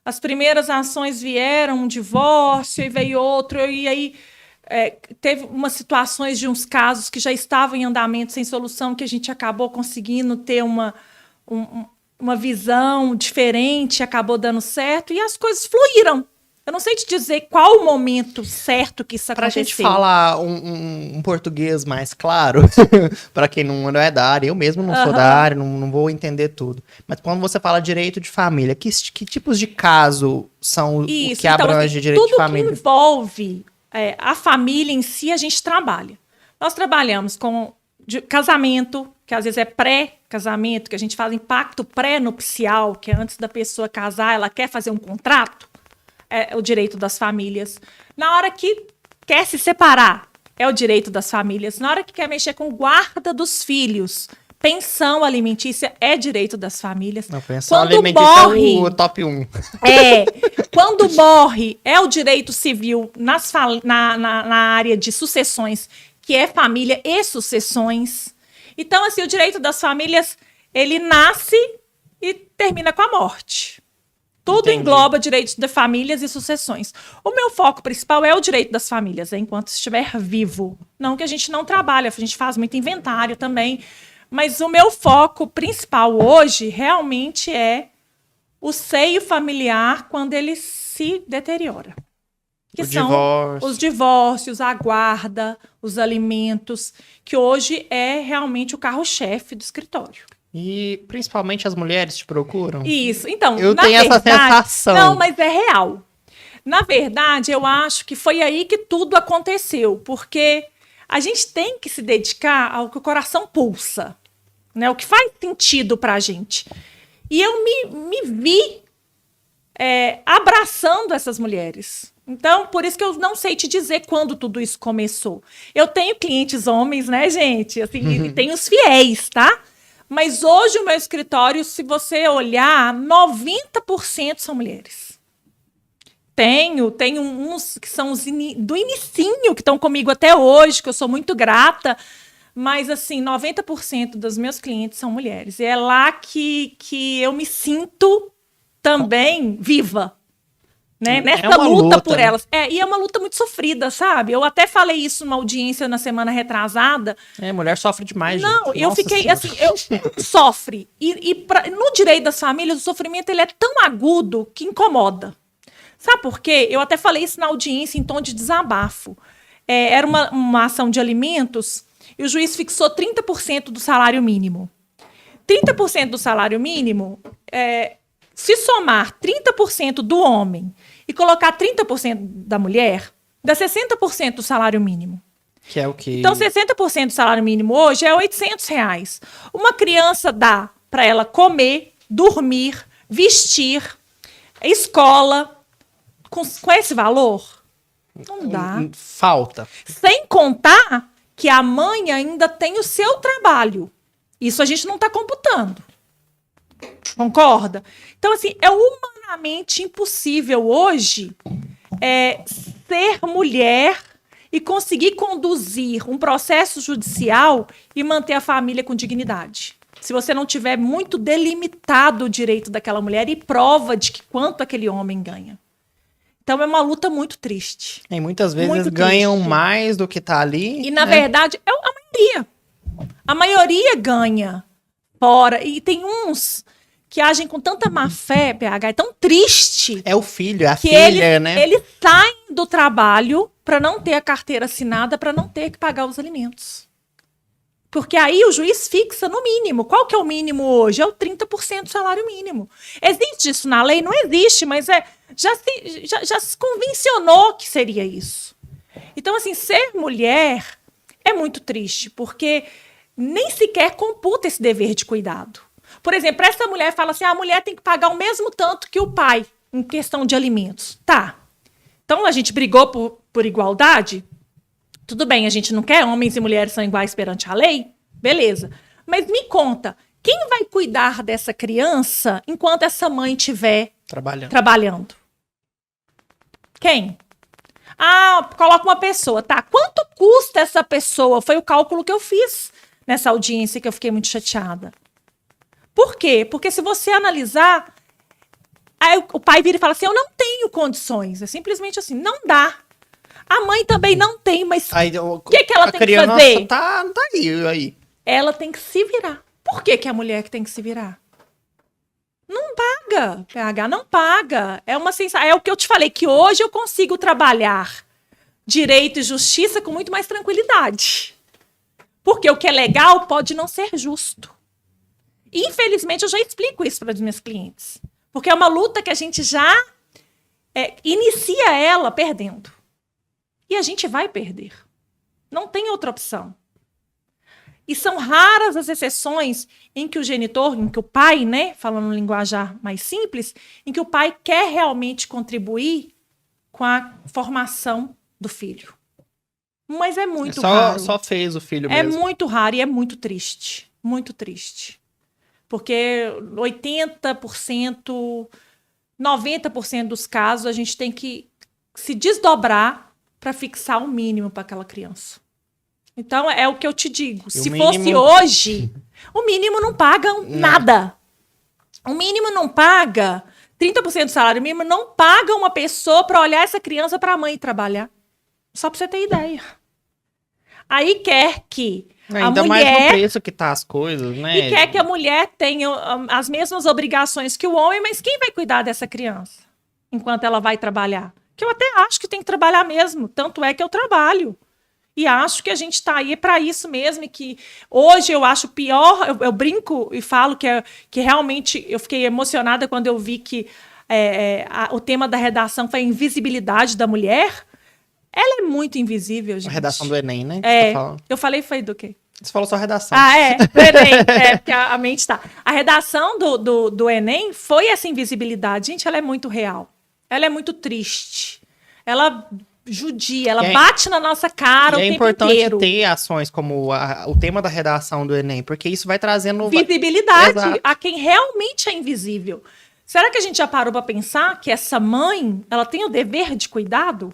As primeiras ações vieram, um divórcio, e veio outro, e aí teve umas situações de uns casos que já estavam em andamento sem solução, que a gente acabou conseguindo ter uma visão diferente, acabou dando certo, e as coisas fluíram. Eu não sei te dizer qual o momento certo que isso aconteceu. Pra gente falar um português mais claro, para quem não é da área, eu mesmo não sou da área, não vou entender tudo. Mas quando você fala direito de família, que tipos de caso são isso, que abrange assim, direito de família? Tudo que envolve a família em si, a gente trabalha. Nós trabalhamos com casamento, que às vezes é pré-casamento, que a gente faz impacto pré-nupcial, que é antes da pessoa casar, ela quer fazer um contrato. É o direito das famílias. Na hora que quer se separar, é o direito das famílias. Na hora que quer mexer com guarda dos filhos, pensão alimentícia, é direito das famílias. Não, pensão alimentícia é o top 1. Quando morre, é o direito civil na área de sucessões, que é família e sucessões. Então, assim, o direito das famílias, ele nasce e termina com a morte. Tudo engloba direitos de famílias e sucessões. O meu foco principal é o direito das famílias, enquanto estiver vivo. Não que a gente não trabalhe, a gente faz muito inventário também. Mas o meu foco principal hoje realmente é o seio familiar quando ele se deteriora. que são os divórcios, a guarda, os alimentos, que hoje é realmente o carro-chefe do escritório. E principalmente as mulheres te procuram? Isso. Então, eu tenho essa sensação. Não, mas é real. Na verdade, eu acho que foi aí que tudo aconteceu, porque a gente tem que se dedicar ao que o coração pulsa, né? O que faz sentido pra gente. E eu me vi abraçando essas mulheres. Então, por isso que eu não sei te dizer quando tudo isso começou. Eu tenho clientes homens, né, gente? Assim, e tem os fiéis, tá? Mas hoje o meu escritório, se você olhar, 90% são mulheres. Tenho uns que são do inicinho, que estão comigo até hoje, que eu sou muito grata. Mas, assim, 90% dos meus clientes são mulheres. E é lá que eu me sinto também viva. Né? Nessa luta por elas. E é uma luta muito sofrida, sabe? Eu até falei isso numa audiência na semana retrasada. Mulher sofre demais, Não, gente. eu fiquei senhora. Assim, sofre. No direito das famílias, o sofrimento ele é tão agudo que incomoda. Sabe por quê? Eu até falei isso na audiência em tom de desabafo. Era uma ação de alimentos e o juiz fixou 30% do salário mínimo. 30% do salário mínimo, se somar 30% do homem e colocar 30% da mulher, dá 60% do salário mínimo. Que é o quê? Então, 60% do salário mínimo hoje é R$800. Uma criança dá para ela comer, dormir, vestir, escola. Com esse valor? Não dá. Falta. Sem contar que a mãe ainda tem o seu trabalho. Isso a gente não está computando. Concorda? Então, assim, é humanamente impossível hoje ser mulher e conseguir conduzir um processo judicial e manter a família com dignidade. Se você não tiver muito delimitado o direito daquela mulher e prova de que quanto aquele homem ganha. Então, é uma luta muito triste. E muitas vezes ganham mais do que tá ali. E, na verdade, é a maioria. A maioria ganha fora. E tem uns que agem com tanta má fé, PH, é tão triste. É o filho, é a filha, né? Eles saem do trabalho para não ter a carteira assinada, para não ter que pagar os alimentos. Porque aí o juiz fixa no mínimo. Qual que é o mínimo hoje? É o 30% do salário mínimo. Existe isso na lei? Não existe, mas já se convencionou que seria isso. Então, assim, ser mulher é muito triste, porque nem sequer computa esse dever de cuidado. Por exemplo, essa mulher fala assim, a mulher tem que pagar o mesmo tanto que o pai em questão de alimentos. Tá. Então, a gente brigou por igualdade? Tudo bem, a gente não quer homens e mulheres são iguais perante a lei? Beleza. Mas me conta, quem vai cuidar dessa criança enquanto essa mãe estiver trabalhando? Quem? Coloca uma pessoa. Tá, quanto custa essa pessoa? Foi o cálculo que eu fiz nessa audiência que eu fiquei muito chateada. Por quê? Porque se você analisar, aí o pai vira e fala assim, eu não tenho condições. É simplesmente assim, não dá. A mãe também não tem, mas o que ela tem que fazer? Tá aí. Ela tem que se virar. Por que a mulher que tem que se virar? Não paga, PH, não paga. É o que eu te falei, que hoje eu consigo trabalhar direito e justiça com muito mais tranquilidade. Porque o que é legal pode não ser justo. E, infelizmente, eu já explico isso para os meus clientes. Porque é uma luta que a gente já inicia ela perdendo. E a gente vai perder. Não tem outra opção. E são raras as exceções em que o genitor, em que o pai, né, falando no linguajar mais simples, em que o pai quer realmente contribuir com a formação do filho. Mas é muito raro. Só fez o filho mesmo. É muito raro e é muito triste. Muito triste. Porque 80%, 90% dos casos a gente tem que se desdobrar para fixar o mínimo para aquela criança. Então, é o que eu te digo. Se fosse hoje, o mínimo não paga nada. O mínimo não paga, 30% do salário mínimo não paga uma pessoa para olhar essa criança para a mãe trabalhar. Só para você ter ideia. Aí quer que ainda mais no preço que tá as coisas, né? E quer que a mulher tenha as mesmas obrigações que o homem, mas quem vai cuidar dessa criança enquanto ela vai trabalhar? que eu até acho que tem que trabalhar mesmo, tanto é que eu trabalho. E acho que a gente está aí para isso mesmo, e que hoje eu acho pior, eu brinco e falo que realmente eu fiquei emocionada quando eu vi que o tema da redação foi a invisibilidade da mulher. Ela é muito invisível, gente. A redação do Enem, né? Eu falei foi do quê? Você falou só redação. Do Enem, porque a mente tá. A redação do Enem foi essa invisibilidade. Gente, ela é muito real. Ela é muito triste. Ela judia, ela bate na nossa cara o tempo inteiro. É importante ter ações como o tema da redação do Enem, porque isso vai trazendo visibilidade a quem realmente é invisível. Será que a gente já parou para pensar que essa mãe, ela tem o dever de cuidado?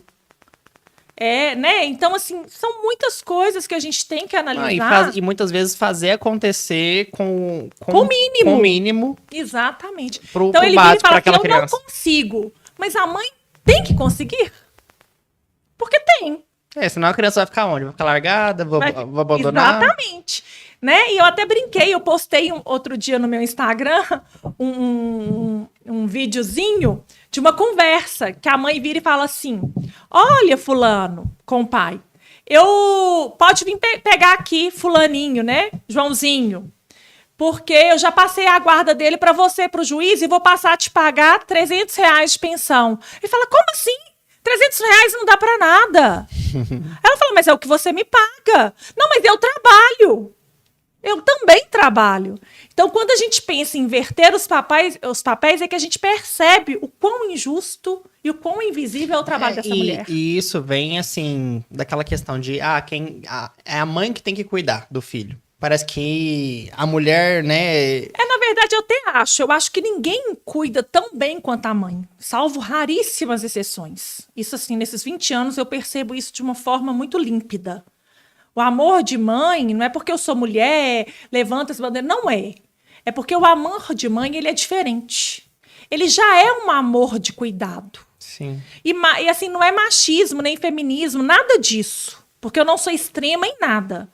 Né? Então, assim, são muitas coisas que a gente tem que analisar. E muitas vezes fazer acontecer com o mínimo. Exatamente. Então, ele vira e fala que eu não consigo. Mas a mãe tem que conseguir. Porque tem. Senão a criança vai ficar onde? Vai ficar largada? Vou abandonar? Exatamente. Né? E eu até brinquei, eu postei outro dia no meu Instagram um videozinho de uma conversa que a mãe vira e fala assim: olha, fulano, com o pai, pode vir pegar aqui fulaninho, né, Joãozinho, porque eu já passei a guarda dele para você, para o juiz, e vou passar a te pagar R$300 de pensão. Ele fala: como assim? R$300 não dá para nada. Ela fala: mas é o que você me paga. Não, mas eu trabalho. Eu também trabalho. Então, quando a gente pensa em inverter os papéis, é que a gente percebe o quão injusto e o quão invisível é o trabalho dessa mulher. E isso vem, assim, daquela questão de, é a mãe que tem que cuidar do filho. Parece que a mulher, né... Na verdade, eu até acho. Eu acho que ninguém cuida tão bem quanto a mãe, salvo raríssimas exceções. Isso, assim, nesses 20 anos, eu percebo isso de uma forma muito límpida. O amor de mãe não é porque eu sou mulher, levanta essa bandeira. Não é. É porque o amor de mãe, ele é diferente. Ele já é um amor de cuidado. Sim. E assim, não é machismo, nem feminismo, nada disso. Porque eu não sou extrema em nada.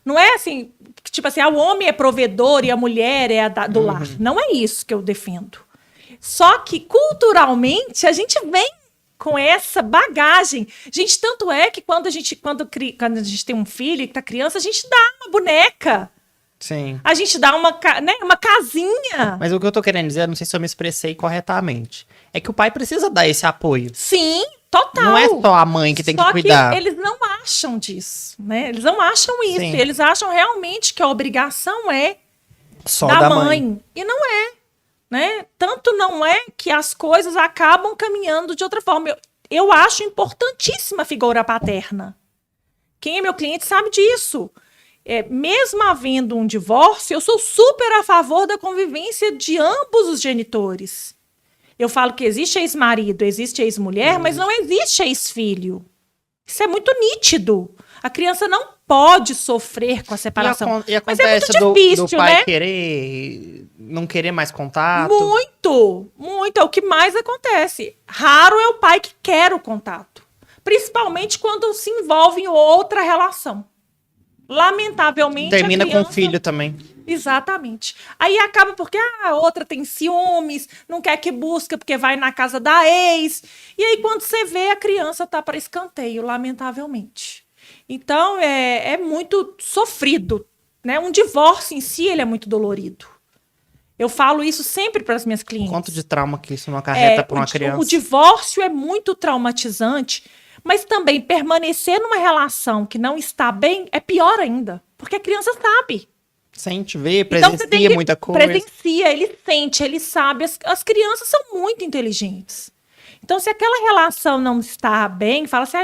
Não é assim, tipo assim, o homem é provedor e a mulher é do lar. Não é isso que eu defendo. Só que, culturalmente, a gente vem com essa bagagem. Gente, tanto é que quando a gente tem um filho que tá criança, a gente dá uma boneca. Sim. A gente dá uma casinha. Mas o que eu tô querendo dizer, não sei se eu me expressei corretamente, é que o pai precisa dar esse apoio. Sim, total. Não é só a mãe que tem que cuidar. Só que eles não acham disso, né? Eles não acham isso. Sim. Eles acham realmente que a obrigação é só da mãe. E não é. Né? Tanto não é que as coisas acabam caminhando de outra forma. Eu acho importantíssima a figura paterna. Quem é meu cliente sabe disso. Mesmo havendo um divórcio, eu sou super a favor da convivência de ambos os genitores. Eu falo que existe ex-marido, existe ex-mulher, mas não existe ex-filho. Isso é muito nítido. A criança não pode sofrer com a separação. E acontece mas é muito difícil, do pai, né? Não querer mais contato. Muito, muito. É o que mais acontece. Raro é o pai que quer o contato. Principalmente quando se envolve em outra relação. Lamentavelmente, termina a criança... com o filho também. Exatamente. Aí acaba porque a outra tem ciúmes, não quer que busca porque vai na casa da ex. E aí quando você vê, a criança tá para escanteio, lamentavelmente. Então, é muito sofrido, né? Um divórcio em si, ele é muito dolorido. Eu falo isso sempre para as minhas clientes. Quanto de trauma que isso não acarreta para uma criança? O divórcio é muito traumatizante, mas também permanecer numa relação que não está bem é pior ainda, porque a criança sabe. Sente, vê, presencia muita coisa. Presencia, ele sente, ele sabe. As crianças são muito inteligentes. Então, se aquela relação não está bem, fala assim,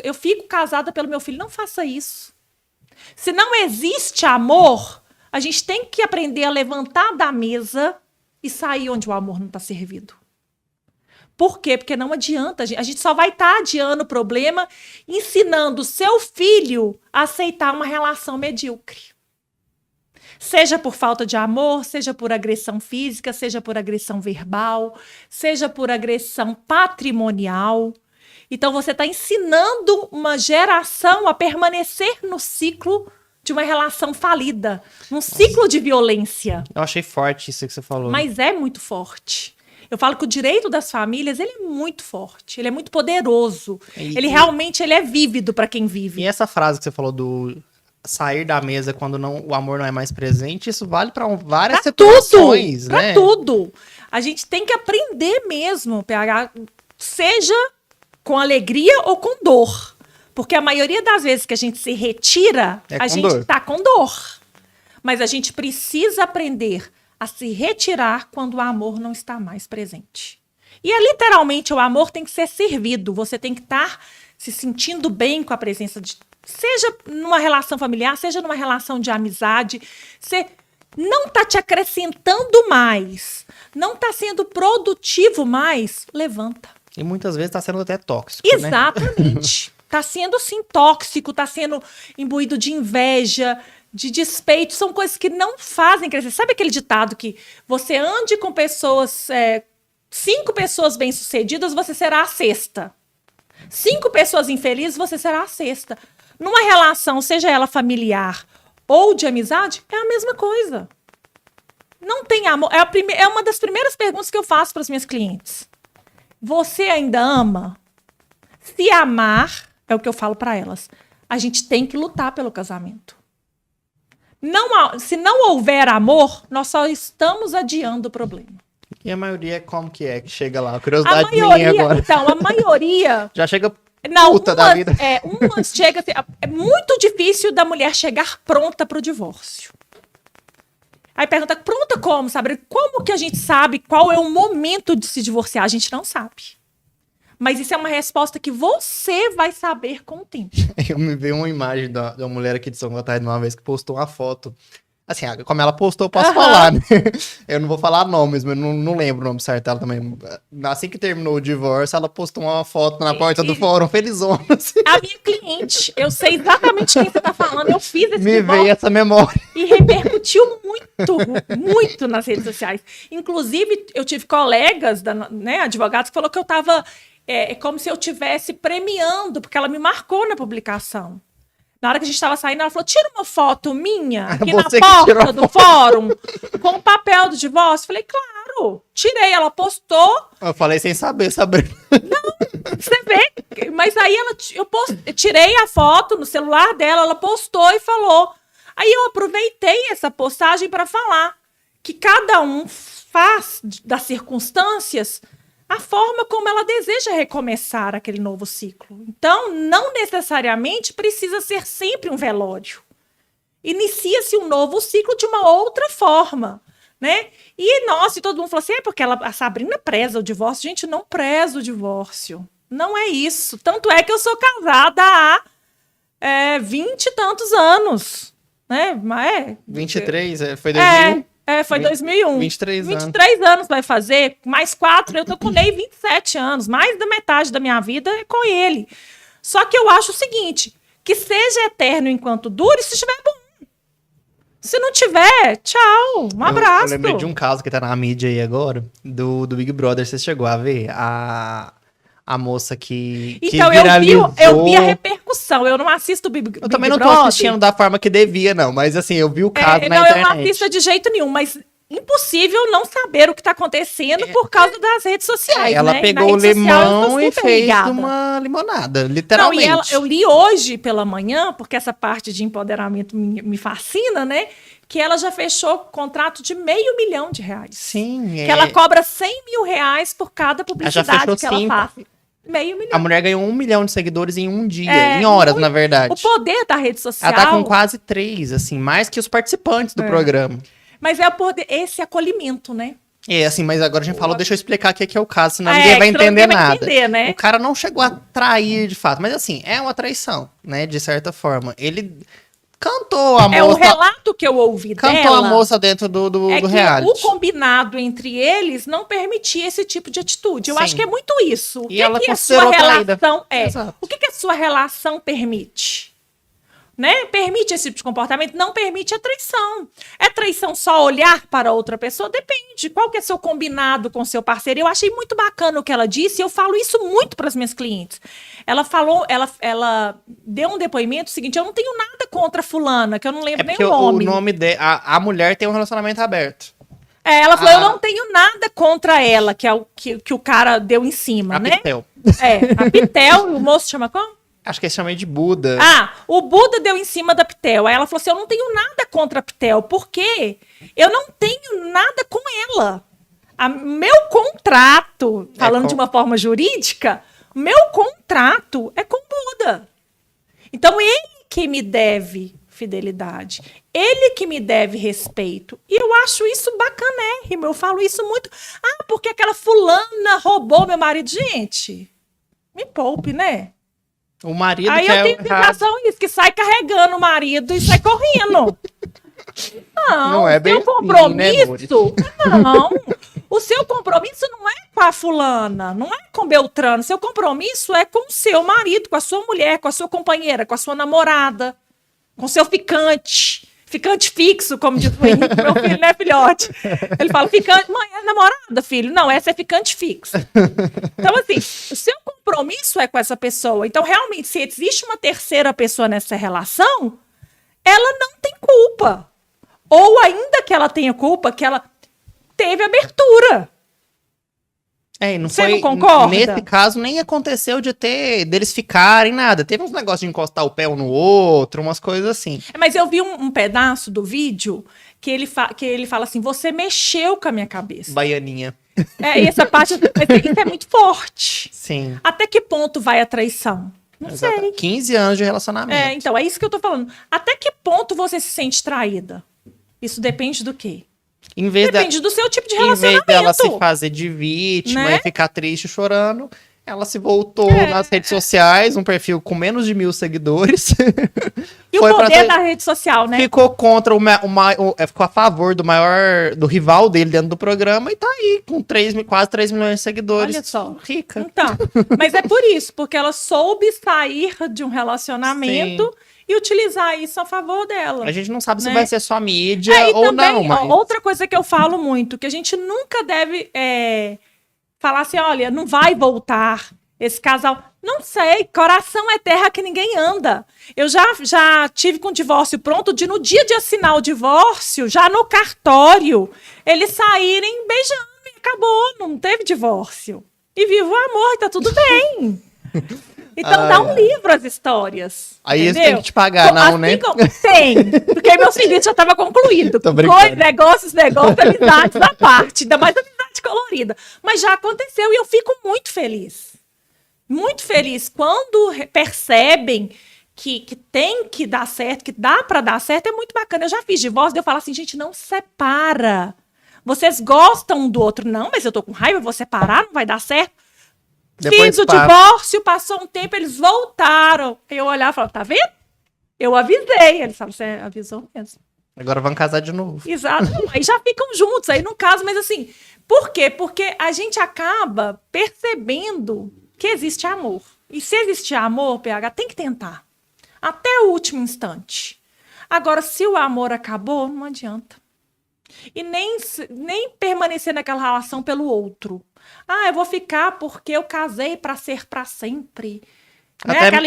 eu fico casada pelo meu filho. Não faça isso. Se não existe amor, a gente tem que aprender a levantar da mesa e sair onde o amor não está servido. Por quê? Porque não adianta. A gente só vai estar adiando o problema, ensinando o seu filho a aceitar uma relação medíocre. Seja por falta de amor, seja por agressão física, seja por agressão verbal, seja por agressão patrimonial. Então, você está ensinando uma geração a permanecer no ciclo de uma relação falida, num ciclo de violência. Eu achei forte isso que você falou. Mas é muito forte. Eu falo que o direito das famílias, ele é muito forte, ele é muito poderoso. E- Ele realmente ele é vívido para quem E vive. essa frase que você falou do sair da mesa quando o amor não é mais presente, isso vale para várias Pra situações, tudo, né? pra tudo. A gente tem que aprender mesmo, PH, seja com alegria ou com dor. Porque a maioria das vezes que a gente se retira, É a com gente dor. tá com dor. Mas a gente precisa aprender a se retirar quando o amor não está mais presente. E é literalmente o amor tem que ser servido. Você tem que estar se sentindo bem com a presença de... Seja numa relação familiar, seja numa relação de amizade. Você não está te acrescentando mais, não está sendo produtivo mais, levanta. E muitas vezes tá sendo até tóxico, né? Exatamente. Tá sendo, sim, tóxico, tá sendo imbuído de inveja, de despeito. São coisas que não fazem crescer. Sabe aquele ditado que você ande com pessoas, 5 pessoas bem-sucedidas, você será a sexta. 5 pessoas infelizes, você será a sexta. Numa relação, seja ela familiar ou de amizade, é a mesma coisa. Não tem amor. É uma das primeiras perguntas que eu faço para as minhas clientes. Você ainda ama? Se amar, é o que eu falo para elas. A gente tem que lutar pelo casamento. Se não houver amor, nós só estamos adiando o problema. E a maioria, como que é que chega lá? A Curiosidade minha maioria, agora. então, a maioria... Já chega Não, puta da vida. umas chega... É muito difícil da mulher chegar pronta para o divórcio. Aí pergunta, pronta como, sabe? Como que a gente sabe qual é o momento de se divorciar? A gente não sabe. Mas isso é uma resposta que você vai saber com o tempo. Eu me veio uma imagem de uma mulher aqui de São Gotardo uma vez que postou uma foto. Assim, como ela postou, eu posso falar, né? Eu não vou falar nomes, mas não lembro o nome certo dela também. Assim que terminou o divórcio, ela postou uma foto na porta do fórum, felizona. Assim. A minha cliente, eu sei exatamente quem você tá falando, eu fiz esse Me divórcio veio essa memória. e repercutiu muito nas redes sociais. Inclusive, eu tive colegas, advogados, que falaram que eu tava... É como se eu estivesse premiando, porque ela me marcou na publicação. Na hora que a gente estava saindo, ela falou, tira uma foto minha aqui na porta do fórum com o papel do divórcio. Falei, claro, tirei. Ela postou. Eu falei sem saber. Não, você vê. Mas aí eu tirei a foto no celular dela, ela postou e falou. Aí eu aproveitei essa postagem para falar que cada um faz das circunstâncias a forma como ela deseja recomeçar aquele novo ciclo. Então, não necessariamente precisa ser sempre um velório. Inicia-se um novo ciclo de uma outra forma, né? E todo mundo falou assim, porque a Sabrina preza o divórcio. Gente, não preza o divórcio. Não é isso. Tanto é que eu sou casada há 20 e tantos anos, né? 23, foi 2001. Foi 2001. 23 anos. 23 anos vai fazer, mais 4, eu tô com o Ney 27 anos. Mais da metade da minha vida é com ele. Só que eu acho o seguinte, que seja eterno enquanto dure, se estiver bom. Se não tiver, tchau, um abraço. Eu lembrei de um caso que tá na mídia aí agora, do Big Brother, você chegou a ver? A moça que então, viralizou... eu vi a repercussão. Eu não assisto o Big Brother. Eu também não tô assistindo da forma que devia, não. Mas assim, eu vi o caso na internet. Eu não assisto de jeito nenhum, mas impossível não saber o que tá acontecendo por causa das redes sociais, ela né? pegou o limão e fez ligada. Uma limonada, literalmente. Não, eu li hoje pela manhã, porque essa parte de empoderamento me fascina, né? Que ela já fechou contrato de R$500 milhão. Sim. Que ela cobra R$100 mil por cada publicidade que ela faz. R$500 milhão. A mulher ganhou 1 milhão de seguidores em um dia, em horas, na verdade. O poder da rede social. Ela tá com quase 3, assim, mais que os participantes do programa. Mas é o poder, esse acolhimento, né? Assim, mas agora a gente falou, deixa eu explicar o que é o caso, senão ninguém vai entender nada. Entender, né? O cara não chegou a trair de fato, mas assim, é uma traição, né, de certa forma. Ele cantou a moça... o relato que eu ouvi cantou a moça dentro do reality. O combinado entre eles não permitia esse tipo de atitude. Eu acho que é muito isso. E ela considerou traída. O que a sua relação permite? Né? Permite esse tipo de comportamento? Não permite a traição. É traição só olhar para outra pessoa? Depende. Qual que é seu combinado com seu parceiro? Eu achei muito bacana o que ela disse e eu falo isso muito para as minhas clientes. Ela falou, ela deu um depoimento seguinte, eu não tenho nada contra fulana, que eu não lembro nem o nome. O nome a mulher tem um relacionamento aberto. Ela falou, eu não tenho nada contra ela, que é o que o cara deu em cima, né? Pitel. A Pitel, o moço chama como? Acho que eles chamam de Buda. O Buda deu em cima da Pitel. Aí ela falou assim, eu não tenho nada contra a Pitel, porque eu não tenho nada com ela. Meu contrato, falando de uma forma jurídica, meu contrato é com o Buda. Então, ele que me deve fidelidade. Ele que me deve respeito. E eu acho isso bacanérrimo. Eu falo isso muito. Porque aquela fulana roubou meu marido. Gente, me poupe, né? O marido aí que eu tenho sensação isso, que sai carregando o marido e sai correndo. Não é bem seu compromisso... assim, né, não, o seu compromisso não é com a fulana, não é com Beltrano. Seu compromisso é com o seu marido, com a sua mulher, com a sua companheira, com a sua namorada, com o seu ficante fixo, como diz o Henrique, meu filho, né, filhote? Ele fala, ficante, mãe, é namorada, filho? Não, essa é ficante fixo. Então, assim, o seu compromisso é com essa pessoa. Então, realmente, se existe uma terceira pessoa nessa relação, ela não tem culpa. Ou ainda que ela tenha culpa, que ela teve abertura. Você não concorda? Nesse caso, nem aconteceu deles ficarem, nada. Teve uns negócios de encostar o pé um no outro, umas coisas assim. Mas eu vi um pedaço do vídeo que ele fala assim, você mexeu com a minha cabeça. Baianinha. E essa parte, isso é muito forte. Sim. Até que ponto vai a traição? Não sei. 15 anos de relacionamento. Então, é isso que eu tô falando. Até que ponto você se sente traída? Isso depende do quê? Depende do seu tipo de relacionamento. Em vez dela se fazer de vítima, né? E ficar triste chorando, ela se voltou nas redes sociais, um perfil com menos de 1.000 seguidores. E o poder da rede social, né? Ficou contra ficou a favor do rival dele dentro do programa e tá aí, com quase 3 milhões de seguidores. Olha só. Rica. Então, mas é por isso, porque ela soube sair de um relacionamento... Sim. E utilizar isso a favor dela. A gente não sabe se vai ser só mídia ou também, não. Mas... outra coisa que eu falo muito, que a gente nunca deve falar assim, olha, não vai voltar esse casal. Não sei, coração é terra que ninguém anda. Eu já tive com o divórcio pronto, no dia de assinar o divórcio, já no cartório, eles saírem beijando e acabou, não teve divórcio. E viva o amor, tá tudo bem. Então dá um livro as histórias. Aí entendeu? eles têm que te pagar, não, né? Tem, porque meu serviço já estava concluído. Negócios, amizades à parte, ainda mais amizade colorida. Mas já aconteceu e eu fico muito feliz. Muito feliz quando percebem que tem que dar certo, que dá para dar certo, é muito bacana. Eu já fiz divórcio, eu falo assim, gente, não separa. Vocês gostam um do outro. Não, mas eu tô com raiva, vou separar, não vai dar certo. Fiz o divórcio, passou um tempo, eles voltaram. Eu olhava e falava, tá vendo? Eu avisei. Eles falaram, você avisou mesmo. Agora vão casar de novo. Exato. Aí já ficam juntos, aí no caso, mas assim, por quê? Porque a gente acaba percebendo que existe amor. E se existir amor, PH, tem que tentar. Até o último instante. Agora, se o amor acabou, não adianta. E nem permanecer naquela relação pelo outro. Eu vou ficar porque eu casei para ser para sempre.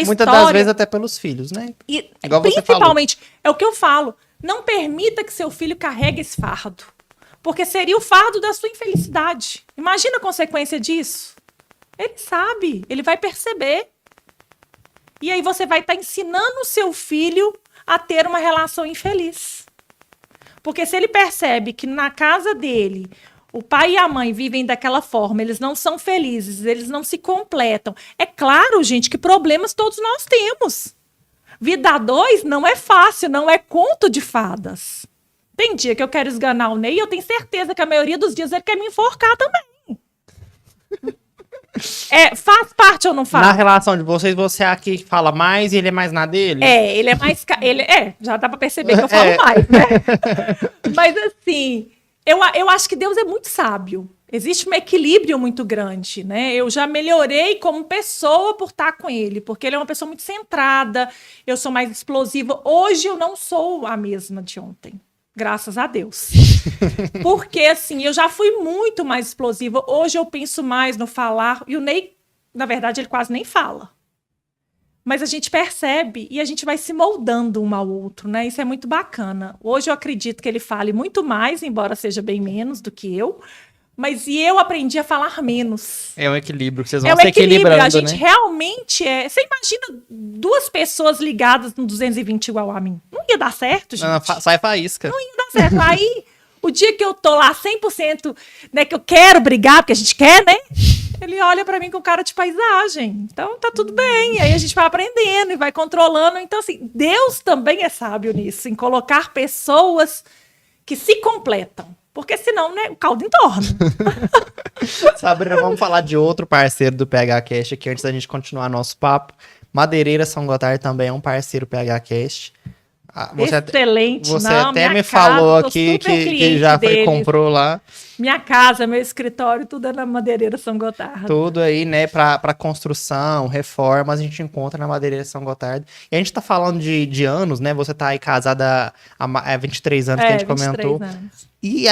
Muitas das vezes até pelos filhos, né? E principalmente, é o que eu falo, não permita que seu filho carregue esse fardo. Porque seria o fardo da sua infelicidade. Imagina a consequência disso. Ele sabe, ele vai perceber. E aí você vai estar ensinando o seu filho a ter uma relação infeliz. Porque se ele percebe que na casa dele... o pai e a mãe vivem daquela forma, eles não são felizes, eles não se completam. É claro, gente, que problemas todos nós temos. Vida a dois não é fácil, não é conto de fadas. Tem dia que eu quero esganar o Ney e eu tenho certeza que a maioria dos dias ele quer me enforcar também. Faz parte ou não faz? Na relação de vocês, você é a que fala mais e ele é mais na dele? Ele é mais... já dá pra perceber que eu falo mais, né? Mas assim... Eu acho que Deus é muito sábio. Existe um equilíbrio muito grande, né? Eu já melhorei como pessoa por estar com ele, porque ele é uma pessoa muito centrada, eu sou mais explosiva. Hoje eu não sou a mesma de ontem, graças a Deus. Porque, assim, eu já fui muito mais explosiva. Hoje eu penso mais no falar. E o Ney, na verdade, ele quase nem fala. mas a gente percebe e a gente vai se moldando um ao outro, né? Isso é muito bacana. Hoje eu acredito que ele fale muito mais, embora seja bem menos do que eu, mas eu aprendi a falar menos. É um equilíbrio que vocês vão É um se equilíbrio. equilibrando, A gente né? realmente é. Você imagina duas pessoas ligadas no 220 igual a mim? Não ia dar certo, gente. Não, sai faísca. Não ia dar certo. Aí, o dia que eu tô lá 100%, né, que eu quero brigar, porque a gente quer, né? Ele olha pra mim com cara de paisagem. Então, tá tudo bem. Aí a gente vai aprendendo e vai controlando. Então, assim, Deus também é sábio nisso, em colocar pessoas que se completam. Porque senão, né, o caldo entorna. Sabrina, vamos falar de outro parceiro do PH Cast aqui, antes da gente continuar nosso papo. Madeireira São Gotardo também é um parceiro PH Cast. Excelente. Você não, até me minha falou casa, aqui sou super que cliente já foi, deles. comprou lá. Minha casa, meu escritório, tudo é na Madeireira São Gotardo. Tudo aí, né, pra construção, reformas, a gente encontra na Madeireira São Gotardo. E a gente tá falando de anos, né? Você tá aí casada há 23 anos, que a gente 23 comentou. anos. E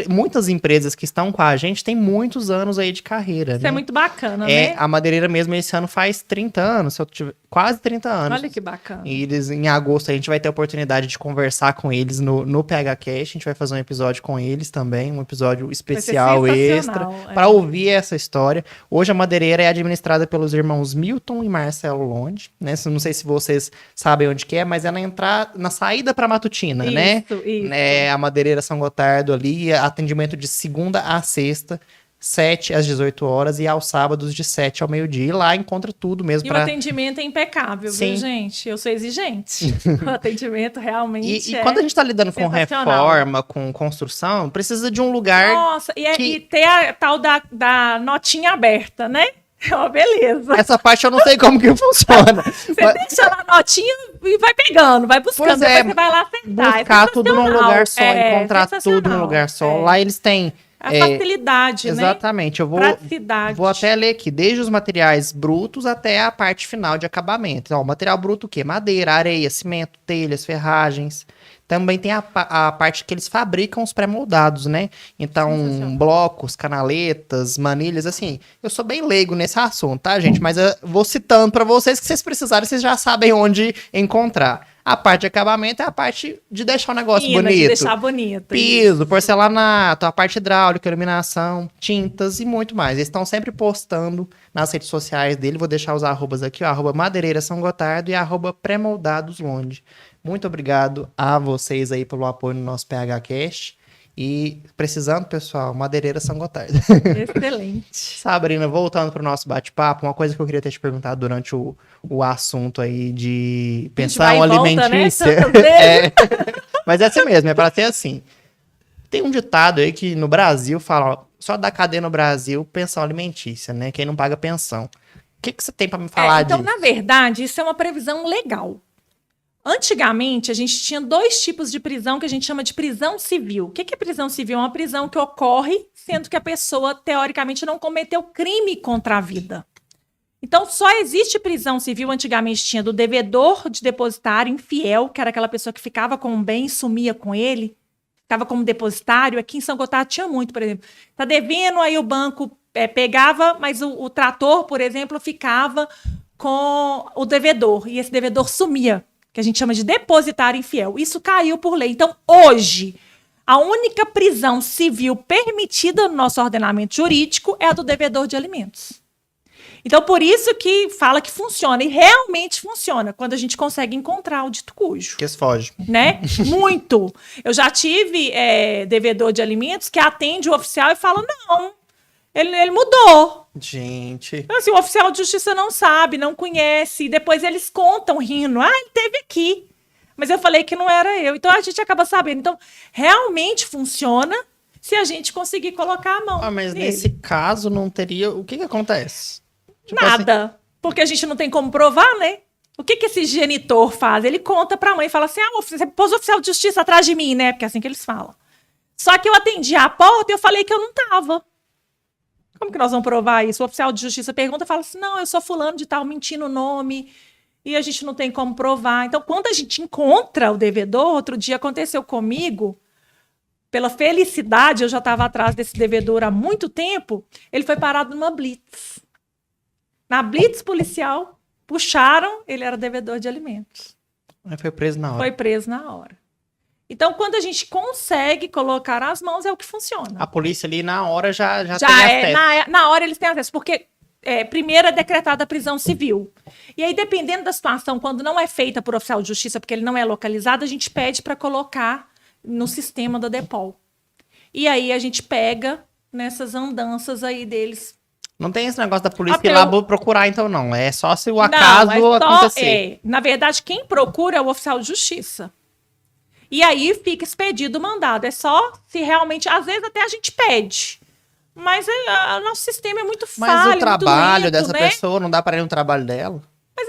muitas empresas que estão com a gente têm muitos anos aí de carreira, Isso né? é muito bacana, né? A Madeireira mesmo esse ano faz 30 anos, se eu tiver, quase 30 anos. Olha que bacana. E eles, em agosto, a gente vai ter a oportunidade de conversar com eles no PH Cast. A gente vai fazer um episódio com eles também, um episódio especial extra, para ouvir essa história. Hoje a Madeireira é administrada pelos irmãos Milton e Marcelo Londe, né? Não sei se vocês sabem onde que é, mas é na saída para Matutina, né? Isso. É a Madeireira São Gotardo ali, atendimento de segunda a sexta, 7 às 18 horas e aos sábados de 7 ao meio-dia. E lá encontra tudo mesmo. E o atendimento é impecável, Sim. viu, gente? Eu sou exigente. O atendimento realmente E quando a gente tá lidando com reforma, com construção, precisa de um lugar... Nossa, e ter a tal da notinha aberta, né? É uma beleza. Essa parte eu não sei como que funciona. Você deixa lá a notinha e vai pegando, vai buscando. Pois Depois você vai lá acertar. Buscar tudo num lugar só, encontrar tudo num lugar só. É. Lá eles têm... A facilidade, exatamente. né? Praticidade. Vou até ler aqui, desde os materiais brutos até a parte final de acabamento. Então, o material bruto o quê? Madeira, areia, cimento, telhas, ferragens. Também tem a parte que eles fabricam os pré-moldados, né? Então, blocos, canaletas, manilhas, assim. Eu sou bem leigo nesse assunto, tá, gente? Mas eu vou citando para vocês que vocês precisarem, vocês já sabem onde encontrar. A parte de acabamento é a parte de deixar o negócio bonito. De deixar bonito. Piso, porcelanato, a parte hidráulica, iluminação, tintas e muito mais. Eles estão sempre postando nas redes sociais dele. Vou deixar os arrobas aqui, ó, @Madeireira São Gotardo e @Pré-Moldados Londe. Muito obrigado a vocês aí pelo apoio no nosso PH Cast. E precisando, pessoal, Madeireira São Gotardo. Excelente. Sabrina, voltando para o nosso bate-papo, uma coisa que eu queria ter te perguntado durante o assunto aí de pensão alimentícia. Volta, né? Mas é assim mesmo, é para ser assim. Tem um ditado aí que no Brasil fala, ó, só dá cadeia no Brasil pensão alimentícia, né? Quem não paga pensão. O que você tem para me falar disso? Então, na verdade, isso é uma previsão legal. Antigamente, a gente tinha 2 tipos de prisão que a gente chama de prisão civil. O que é prisão civil? É uma prisão que ocorre sendo que a pessoa, teoricamente, não cometeu crime contra a vida. Então, só existe prisão civil. Antigamente tinha do devedor de depositário infiel, que era aquela pessoa que ficava com um bem e sumia com ele, ficava como depositário. Aqui em São Gotardo tinha muito, por exemplo. Tá devendo, aí o banco pegava, mas o trator, por exemplo, ficava com o devedor, e esse devedor sumia, que a gente chama de depositário infiel. Isso caiu por lei. Então, hoje, a única prisão civil permitida no nosso ordenamento jurídico é a do devedor de alimentos. Então, por isso que fala que funciona, e realmente funciona, quando a gente consegue encontrar o dito cujo. Que foge. Né? Muito. Eu já tive devedor de alimentos que atende o oficial e fala, não, ele mudou. Gente. Assim, o oficial de justiça não sabe, não conhece. E depois eles contam rindo. Ah, ele esteve aqui. Mas eu falei que não era eu. Então a gente acaba sabendo. Então, realmente funciona se a gente conseguir colocar a mão. Mas nele. nesse caso não teria... O que acontece? Tipo nada. assim... Porque a gente não tem como provar, né? O que esse genitor faz? Ele conta pra mãe e fala assim, você pôs o oficial de justiça atrás de mim, né? Porque é assim que eles falam. Só que eu atendi a porta e eu falei que eu não tava. Como que nós vamos provar isso? O oficial de justiça pergunta e fala assim, não, eu sou fulano de tal, mentindo o nome, e a gente não tem como provar. Então, quando a gente encontra o devedor, outro dia aconteceu comigo, pela felicidade, eu já estava atrás desse devedor há muito tempo, ele foi parado numa blitz. Na blitz policial, Puxaram, ele era devedor de alimentos. Aí foi preso na hora. Foi preso na hora. Então, quando a gente consegue colocar as mãos, é o que funciona. A polícia ali na hora já tem acesso. Na hora eles têm acesso, porque primeiro é decretada a prisão civil. E aí, dependendo da situação, quando não é feita por oficial de justiça, porque ele não é localizado, a gente pede para colocar no sistema da DEPOL. E aí a gente pega nessas andanças aí deles. Não tem esse negócio da polícia ir lá procurar, então, não. É só se o acaso não, acontecer. Na verdade, quem procura é o oficial de justiça. E aí fica expedido o mandado. É só se realmente... Às vezes até a gente pede. Mas o nosso sistema é muito falho, mas o trabalho muito lento, dessa pessoa, não dá para ir no trabalho dela? Mas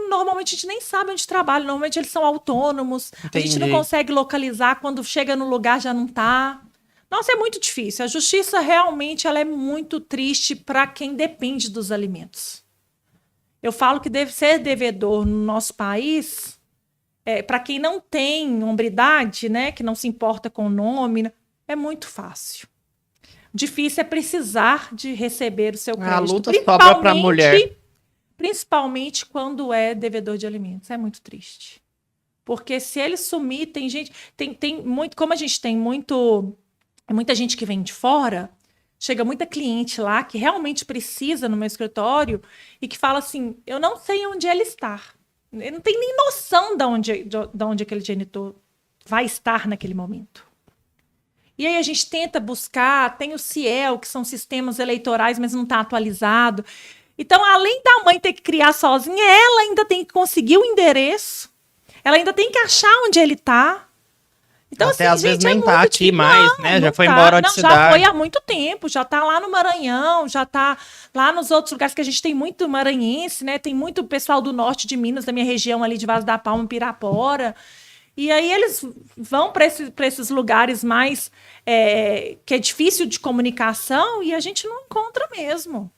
normalmente a gente nem sabe onde trabalha. Normalmente eles são autônomos. Entendi. A gente não consegue localizar. Quando chega no lugar já não tá. Nossa, é muito difícil. A justiça realmente ela é muito triste para quem depende dos alimentos. Eu falo que deve ser devedor no nosso país... para quem não tem hombridade, né, que não se importa com o nome, é muito fácil. Difícil é precisar de receber o seu crédito. A luta sobra para a mulher. Principalmente quando é devedor de alimentos. É muito triste. Porque se ele sumir, tem gente... Tem muito, como a gente tem muita gente que vem de fora, chega muita cliente lá que realmente precisa no meu escritório e que fala assim, eu não sei onde ele está. Ele não tem nem noção de onde aquele genitor vai estar naquele momento. E aí a gente tenta buscar, tem o CIEL, que são sistemas eleitorais, mas não está atualizado. Então, além da mãe ter que criar sozinha, ela ainda tem que conseguir o endereço, ela ainda tem que achar onde ele está. Então, até assim, às vezes nem muito tá aqui mais, né? Já foi embora de cidade. Já foi há muito tempo, já tá lá no Maranhão, já tá lá nos outros lugares que a gente tem muito maranhense, né? Tem muito pessoal do norte de Minas, da minha região ali de Vaz da Palma, Pirapora. E aí eles vão para esses lugares mais que é difícil de comunicação e a gente não encontra mesmo.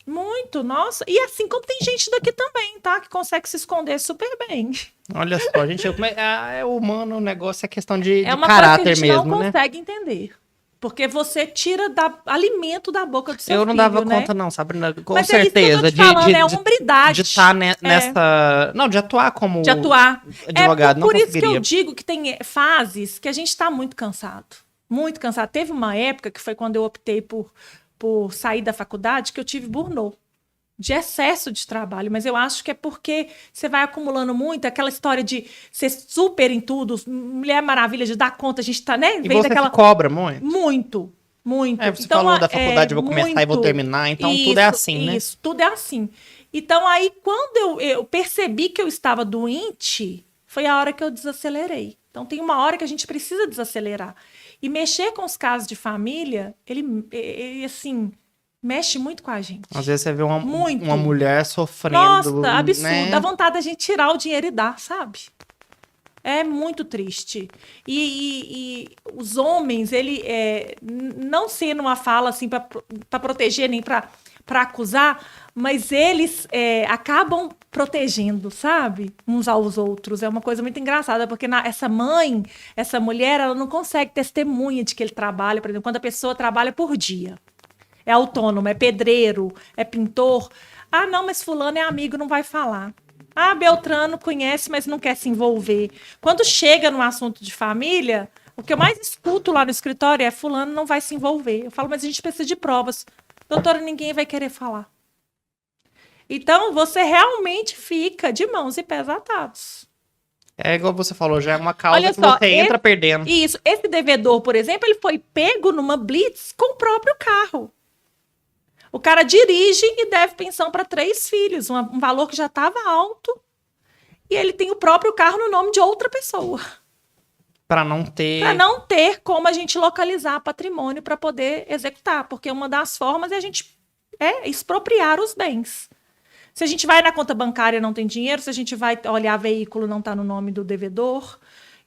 Muito, nossa. E assim como tem gente daqui também, tá? Que consegue se esconder super bem. Olha só, gente, é humano, o negócio é questão de uma caráter coisa que a gente mesmo, não consegue entender. Porque você tira alimento da boca do seu filho, eu não dava né? conta não, Sabrina, com Mas certeza. É isso que eu tô te falando, é hombridade. De estar nessa... Não, de atuar como advogado, não por isso conseguiria. que eu digo que tem fases que a gente está muito cansado. Muito cansado. Teve uma época, que foi quando eu optei por sair da faculdade, que eu tive burnout. De excesso de trabalho, mas eu acho que é porque você vai acumulando muito, aquela história de ser super em tudo, Mulher Maravilha, de dar conta, a gente tá, né? E você se cobra muito? Muito. Você falou da faculdade, eu vou começar e vou terminar, então isso, tudo é assim, né? Isso, tudo é assim. Então aí, quando eu percebi que eu estava doente, foi a hora que eu desacelerei. Então tem uma hora que a gente precisa desacelerar. E mexer com os casos de família, ele assim... mexe muito com a gente. Às vezes você vê uma mulher sofrendo. Nossa, absurdo. Né? Dá vontade da gente tirar o dinheiro e dar, sabe? É muito triste. E os homens, ele não sendo uma fala assim para proteger nem para acusar, mas eles acabam protegendo, sabe? Uns aos outros. É uma coisa muito engraçada, porque essa mulher, ela não consegue testemunha de que ele trabalha, por exemplo, quando a pessoa trabalha por dia. É autônomo, é pedreiro, é pintor. Ah, não, mas fulano é amigo, não vai falar. Ah, Beltrano conhece, mas não quer se envolver. Quando chega no assunto de família, o que eu mais escuto lá no escritório é fulano não vai se envolver. Eu falo, mas a gente precisa de provas. Doutora, ninguém vai querer falar. Então, você realmente fica de mãos e pés atados. É igual você falou, já é uma causa que você entra perdendo. Isso. Esse devedor, por exemplo, ele foi pego numa blitz com o próprio carro. O cara dirige e deve pensão para 3 filhos, um valor que já estava alto, e ele tem o próprio carro no nome de outra pessoa. Para não ter como a gente localizar patrimônio para poder executar, porque uma das formas é a gente expropriar os bens. Se a gente vai na conta bancária e não tem dinheiro, se a gente vai olhar veículo não está no nome do devedor.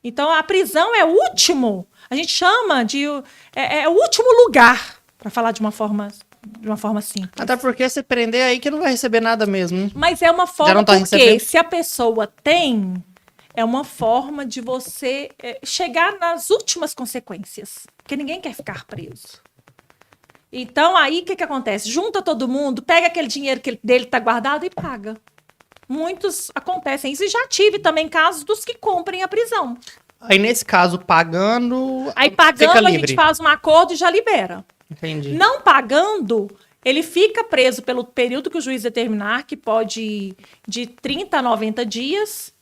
Então, a prisão é o último, a gente chama de... é o último lugar, para falar de uma forma simples. Até porque se prender aí que não vai receber nada mesmo. Mas é uma forma porque se a pessoa tem, é uma forma de você chegar nas últimas consequências. Porque ninguém quer ficar preso. Então aí o que acontece? Junta todo mundo, pega aquele dinheiro que dele está guardado e paga. Muitos acontecem isso. E já tive também casos dos que cumprem a prisão. Aí, nesse caso, pagando, Aí fica pagando, a livre. gente faz um acordo e já libera. Entendi. Não pagando, ele fica preso pelo período que o juiz determinar, que pode ir de 30 a 90 dias.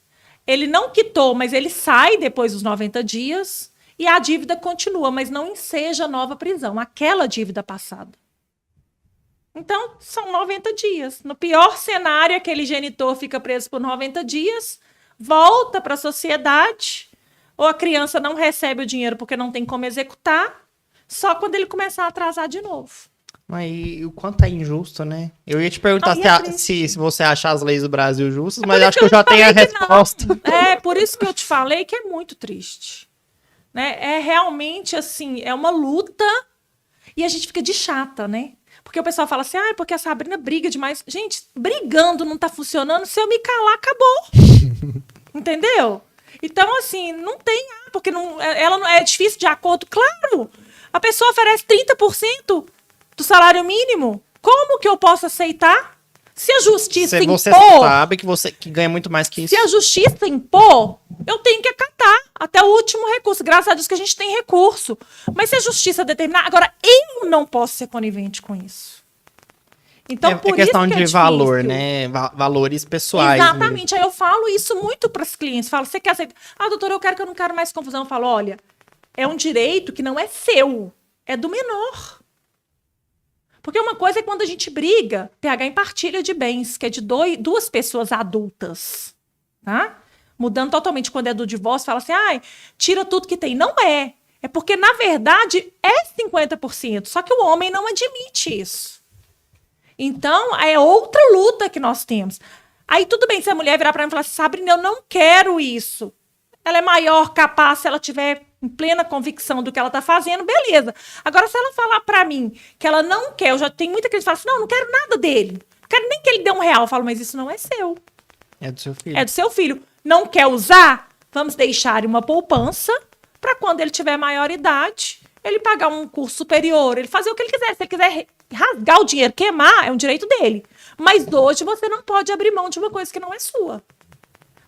Ele não quitou, mas ele sai depois dos 90 dias e a dívida continua, mas não enseja nova prisão, aquela dívida passada. Então, são 90 dias. No pior cenário, aquele genitor fica preso por 90 dias, volta para a sociedade, ou a criança não recebe o dinheiro porque não tem como executar, só quando ele começar a atrasar de novo. Mas o quanto é injusto, né? Eu ia te perguntar se você acha as leis do Brasil justas, mas por acho que eu já tenho a resposta. É por isso que eu te falei que é muito triste. Né? É realmente assim, é uma luta e a gente fica de chata, né? Porque o pessoal fala assim, porque a Sabrina briga demais. Gente, brigando não tá funcionando, se eu me calar, acabou. Entendeu? Então, assim, não tem, porque ela não é difícil de acordo. Claro, a pessoa oferece 30% do salário mínimo. Como que eu posso aceitar? Se a justiça impor... Você sabe que ganha muito mais que isso. Se a justiça impor, eu tenho que acatar até o último recurso. Graças a Deus que a gente tem recurso. Mas se a justiça determinar... Agora, eu não posso ser conivente com isso. Então, por questão isso que é de valor, difícil. né? Valores pessoais. Exatamente. Aí eu falo isso muito para os clientes. Falo, você quer aceitar? Doutora, eu não quero mais confusão. Eu falo, olha, é um direito que não é seu. É do menor. Porque uma coisa é quando a gente briga, PH em partilha de bens, que é de duas pessoas adultas, tá? Mudando totalmente quando é do divórcio, fala assim, tira tudo que tem. Não é. É porque, na verdade, é 50%. Só que o homem não admite isso. Então, é outra luta que nós temos. Aí, tudo bem se a mulher virar para mim e falar assim, Sabrina, eu não quero isso. Ela é maior, capaz, se ela tiver em plena convicção do que ela está fazendo, beleza. Agora, se ela falar para mim que ela não quer, eu já tenho muita gente que fala assim, não quero nada dele. Não quero nem que ele dê R$1. Eu falo, mas isso não é seu. É do seu filho. É do seu filho. Não quer usar? Vamos deixar uma poupança para quando ele tiver maior idade, ele pagar um curso superior, ele fazer o que ele quiser. Se ele quiser rasgar o dinheiro, queimar, é um direito dele. Mas hoje você não pode abrir mão de uma coisa que não é sua.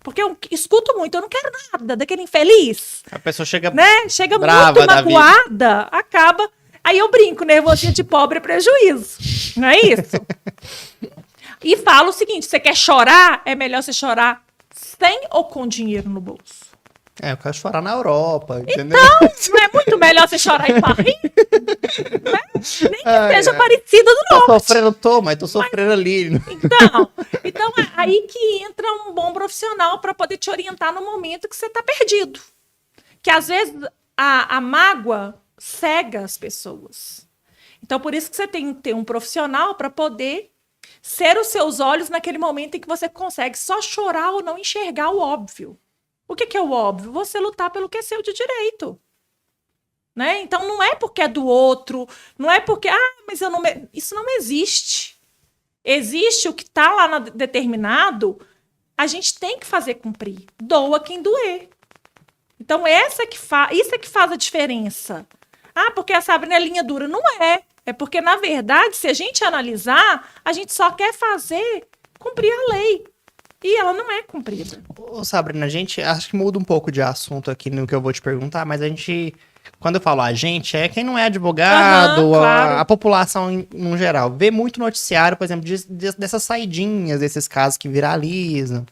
Porque eu escuto muito, eu não quero nada daquele infeliz. A pessoa chega, né? Chega brava muito magoada, acaba... Aí eu brinco, nervosinha de pobre é prejuízo. Não é isso? E falo o seguinte, você quer chorar? É melhor você chorar sem ou com dinheiro no bolso. Eu quero chorar na Europa, entendeu? Então, não é muito melhor você chorar em Paris? Né? Nem que seja Aparecida do Norte. Mas tô sofrendo ali. Então é aí que entra um bom profissional para poder te orientar no momento que você está perdido. Que às vezes a mágoa cega as pessoas. Então por isso que você tem que ter um profissional para poder ser os seus olhos naquele momento em que você consegue só chorar ou não enxergar o óbvio. O que é o óbvio? Você lutar pelo que é seu de direito. Né? Então, não é porque é do outro, não é porque, mas eu não... Isso não existe. Existe o que está lá determinado, a gente tem que fazer cumprir. Doa quem doer. Então, isso é que faz a diferença. Porque a Sabrina é linha dura. Não é. É porque, na verdade, se a gente analisar, a gente só quer fazer cumprir a lei. E ela não é cumprida. Ô, Sabrina, a gente acho que muda um pouco de assunto aqui no que eu vou te perguntar, mas a gente, quando eu falo a gente, é quem não é advogado, claro. a população no geral, vê muito noticiário, por exemplo, dessas saidinhas, desses casos que viralizam.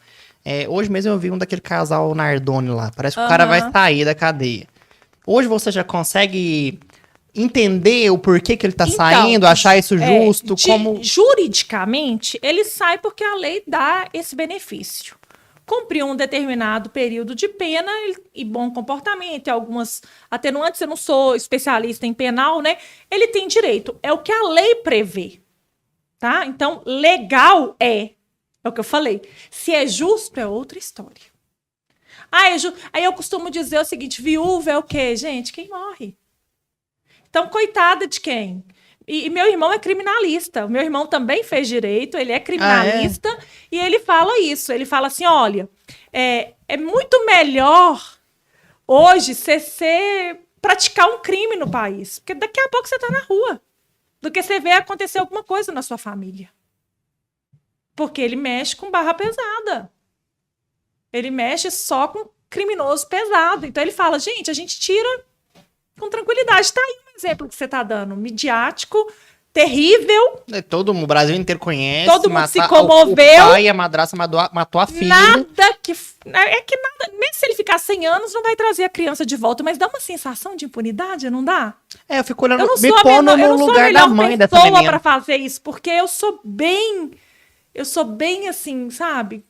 Hoje mesmo eu vi um daquele casal Nardoni lá, parece que o cara vai sair da cadeia. Hoje você já consegue entender o porquê que ele tá saindo, achar isso justo, como... Juridicamente, ele sai porque a lei dá esse benefício. Cumpriu um determinado período de pena e bom comportamento, e algumas atenuantes, eu não sou especialista em penal, né? Ele tem direito, é o que a lei prevê, tá? Então, legal é o que eu falei. Se é justo, é outra história. Aí eu costumo dizer o seguinte, viúva é o quê, gente? Quem morre. Então, coitada de quem? E meu irmão é criminalista. O meu irmão também fez direito, ele é criminalista. E ele fala isso. Ele fala assim, olha, é muito melhor hoje você praticar um crime no país. Porque daqui a pouco você está na rua. Do que você ver acontecer alguma coisa na sua família. Porque ele mexe com barra pesada. Ele mexe só com criminoso pesado. Então ele fala, gente, a gente tira com tranquilidade. Tá aí um exemplo que você tá dando. Midiático, terrível. Todo mundo, o Brasil inteiro conhece. Todo mundo se comoveu. O pai e a madraça matou a filha. Nada que... É que nada... Mesmo se ele ficar 100 anos, não vai trazer a criança de volta. Mas dá uma sensação de impunidade, não dá? Eu fico olhando, eu não me sou pondo no lugar da mãe dessa menina. Pra fazer isso, porque eu sou bem assim, sabe?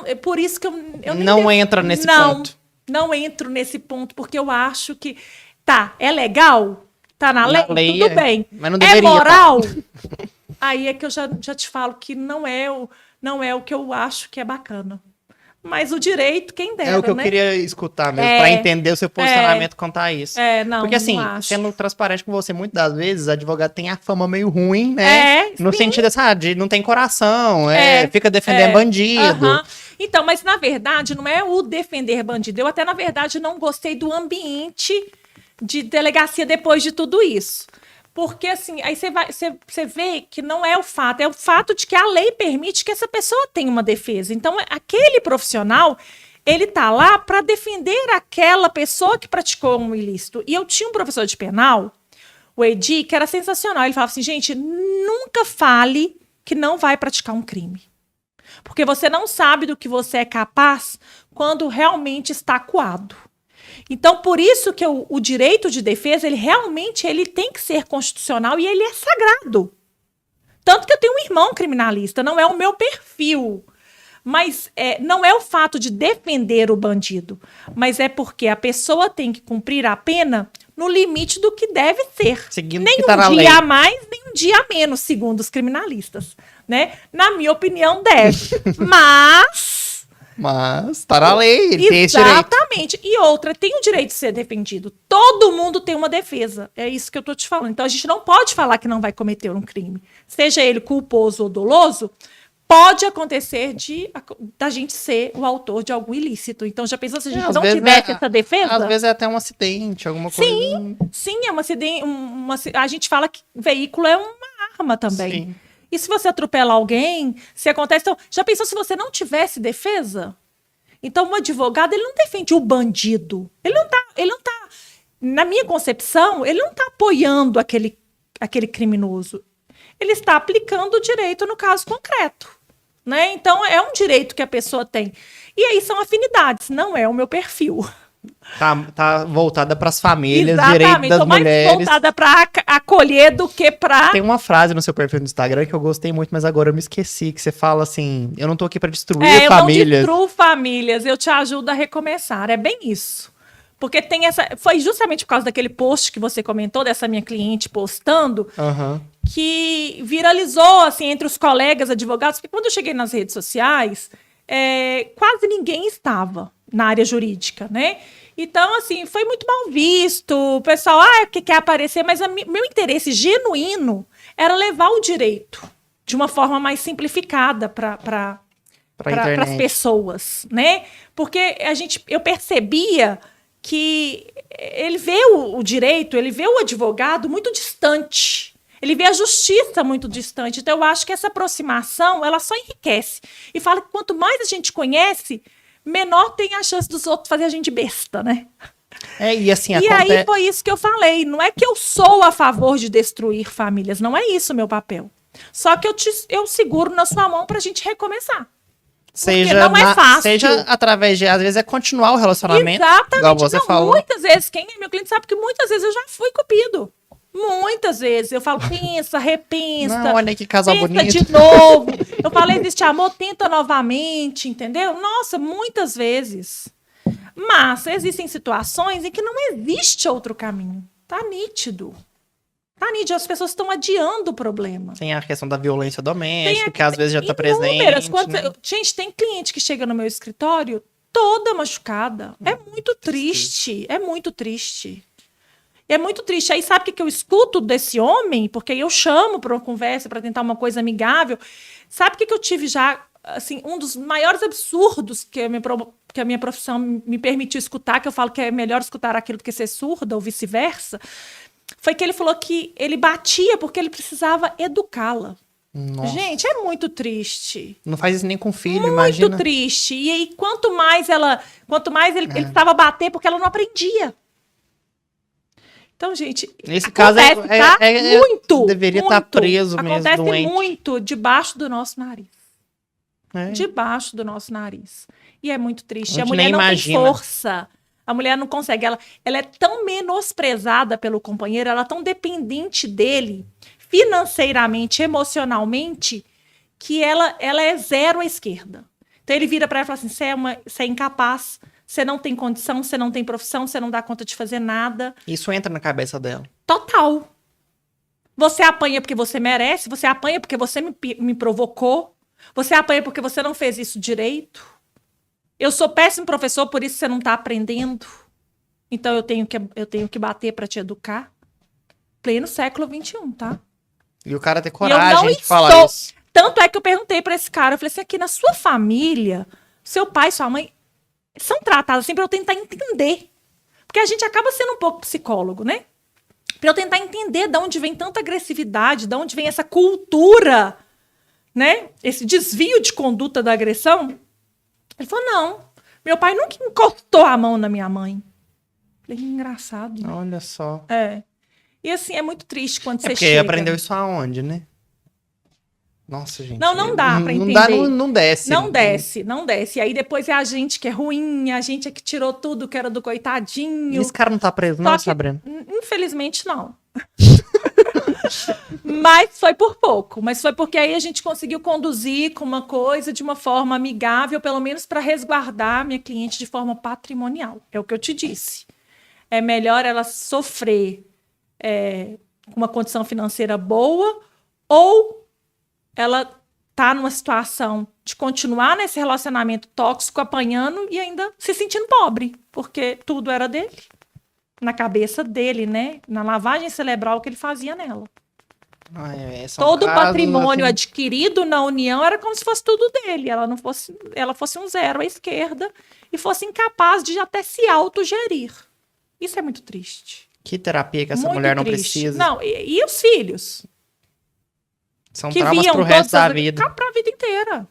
É por isso que eu não entra nesse ponto. Não entro nesse ponto, porque eu acho que é legal, tá na lei, tudo bem. Mas não deveria, é moral. Aí é que eu já te falo que não é o que eu acho que é bacana. Mas o direito, quem dera, é o que eu queria escutar mesmo, pra entender o seu posicionamento quanto a isso. Porque assim, sendo transparente com você, muitas das vezes, advogado tem a fama meio ruim, né? No sentido de não tem coração, fica defendendo bandido. Então, mas na verdade, não é o defender bandido. Eu até, na verdade, não gostei do ambiente de delegacia depois de tudo isso. Porque, assim, aí você vê que não é o fato de que a lei permite que essa pessoa tenha uma defesa. Então, aquele profissional, ele tá lá para defender aquela pessoa que praticou um ilícito. E eu tinha um professor de penal, o Edi, que era sensacional. Ele falava assim, gente, nunca fale que não vai praticar um crime. Porque você não sabe do que você é capaz quando realmente está acuado. Então, por isso que o direito de defesa, ele tem que ser constitucional e ele é sagrado. Tanto que eu tenho um irmão criminalista, não é o meu perfil. Mas não é o fato de defender o bandido, mas é porque a pessoa tem que cumprir a pena no limite do que deve ser. Seguindo nem um dia a mais, nem um dia a menos, segundo os criminalistas. Né? Na minha opinião, deve. Mas tá na lei, ele tem esse direito. Exatamente. E outra, tem o direito de ser defendido. Todo mundo tem uma defesa. É isso que eu tô te falando. Então, a gente não pode falar que não vai cometer um crime. Seja ele culposo ou doloso, pode acontecer da gente ser o autor de algum ilícito. Então, já pensou se a gente não tivesse essa defesa? Às vezes é até um acidente, alguma coisa. Sim, é um acidente. A gente fala que veículo é uma arma também. Sim. E se você atropela alguém, se acontece... Então, já pensou se você não tivesse defesa? Então, um advogado, ele não defende o bandido. Ele não tá... Na minha concepção, ele não está apoiando aquele criminoso. Ele está aplicando o direito no caso concreto. Né? Então, é um direito que a pessoa tem. E aí são afinidades, não é o meu perfil. Tá voltada para as famílias, direito das mulheres. Mais voltada para acolher do que para... Tem uma frase no seu perfil no Instagram que eu gostei muito, mas agora eu me esqueci, que você fala assim, eu não tô aqui para destruir famílias. Eu não destruo famílias, eu te ajudo a recomeçar, é bem isso. Porque tem foi justamente por causa daquele post que você comentou, dessa minha cliente postando, que viralizou, assim, entre os colegas advogados, porque quando eu cheguei nas redes sociais, quase ninguém estava na área jurídica, né? Então, assim, foi muito mal visto. O pessoal, que quer aparecer, mas meu interesse genuíno era levar o direito de uma forma mais simplificada para as pessoas, né? Porque eu percebia que ele vê o direito, ele vê o advogado muito distante. Ele vê a justiça muito distante. Então, eu acho que essa aproximação, ela só enriquece. E fala que quanto mais a gente conhece, menor tem a chance dos outros fazer a gente besta, né? E assim, aí foi isso que eu falei. Não é que eu sou a favor de destruir famílias. Não é isso o meu papel. Só que eu seguro na sua mão pra gente recomeçar. Porque não é fácil. Seja através de, às vezes, continuar o relacionamento. Exatamente. Igual você falou. Muitas vezes, quem é meu cliente sabe que muitas vezes eu já fui cupido. Muitas vezes. Eu falo, pensa, repensa. Não, olha que casal bonito. Pensa de novo. Eu falei, existe amor, tenta novamente, entendeu? Nossa, muitas vezes. Mas existem situações em que não existe outro caminho. Tá nítido. Tá nítido. As pessoas estão adiando o problema. Tem a questão da violência doméstica, que às vezes já tá presente. Né? Gente, tem cliente que chega no meu escritório toda machucada. É muito triste. É muito triste. É muito triste. Aí sabe o que eu escuto desse homem? Porque eu chamo para uma conversa, para tentar uma coisa amigável. Sabe o que eu tive já, assim, um dos maiores absurdos que a minha profissão me permitiu escutar, que eu falo que é melhor escutar aquilo do que ser surda ou vice-versa, foi que ele falou que ele batia porque ele precisava educá-la. Nossa. Gente, é muito triste. Não faz isso nem com filho, Muito imagina. triste. E aí, quanto mais ele precisava bater, porque ela não aprendia. Então, gente, Nesse caso, tá? Muito. deveria muito. estar preso mesmo, Acontece doente. muito debaixo do nosso nariz. É. Debaixo do nosso nariz. E é muito triste. A A gente mulher nem não imagina. tem força. A mulher não consegue. Ela é tão menosprezada pelo companheiro, ela é tão dependente dele, financeiramente, emocionalmente, que ela é zero à esquerda. Então ele vira para ela e fala assim: você é incapaz, você não tem condição, você não tem profissão, você não dá conta de fazer nada. Isso entra na cabeça dela. Total. Você apanha porque você merece, você apanha porque você me provocou, você apanha porque você não fez isso direito. Eu sou péssimo professor, por isso você não está aprendendo. Então eu tenho que bater para te educar. Pleno século XXI, tá? E o cara ter E eu coragem não de falar isso. Tanto é que eu perguntei para esse cara, eu falei assim, aqui na sua família, seu pai e sua mãe são tratados assim para eu tentar entender. Porque a gente acaba sendo um pouco psicólogo, né? Para eu tentar entender de onde vem tanta agressividade, de onde vem essa cultura, né? Esse desvio de conduta da agressão. Ele falou, não, meu pai nunca encostou a mão na minha mãe. Eu falei, engraçado, né? Olha só. É. E assim, é muito triste quando você Porque chega. aprendeu isso aonde, né? Nossa, gente. Não dá pra entender. Não desce. Não desce. E aí depois é a gente que é ruim, a gente é que tirou tudo que era do coitadinho. E esse cara não tá preso, Só não, que, Sabrina? Infelizmente, não. Mas foi por pouco. Mas foi porque aí a gente conseguiu conduzir com uma coisa de uma forma amigável, pelo menos para resguardar minha cliente de forma patrimonial. É o que eu te disse. É melhor ela sofrer com uma condição financeira boa ou ela tá numa situação de continuar nesse relacionamento tóxico, apanhando e ainda se sentindo pobre, porque tudo era dele. Na cabeça dele, né? Na lavagem cerebral que ele fazia nela. Todo o patrimônio adquirido na união era como se fosse tudo dele. Ela fosse um zero à esquerda e fosse incapaz de até se autogerir. Isso é muito triste. Que terapia que essa muito mulher não triste. precisa. Não, e os filhos? São Que traumas viam pro resto da todas vida. pra vida inteira.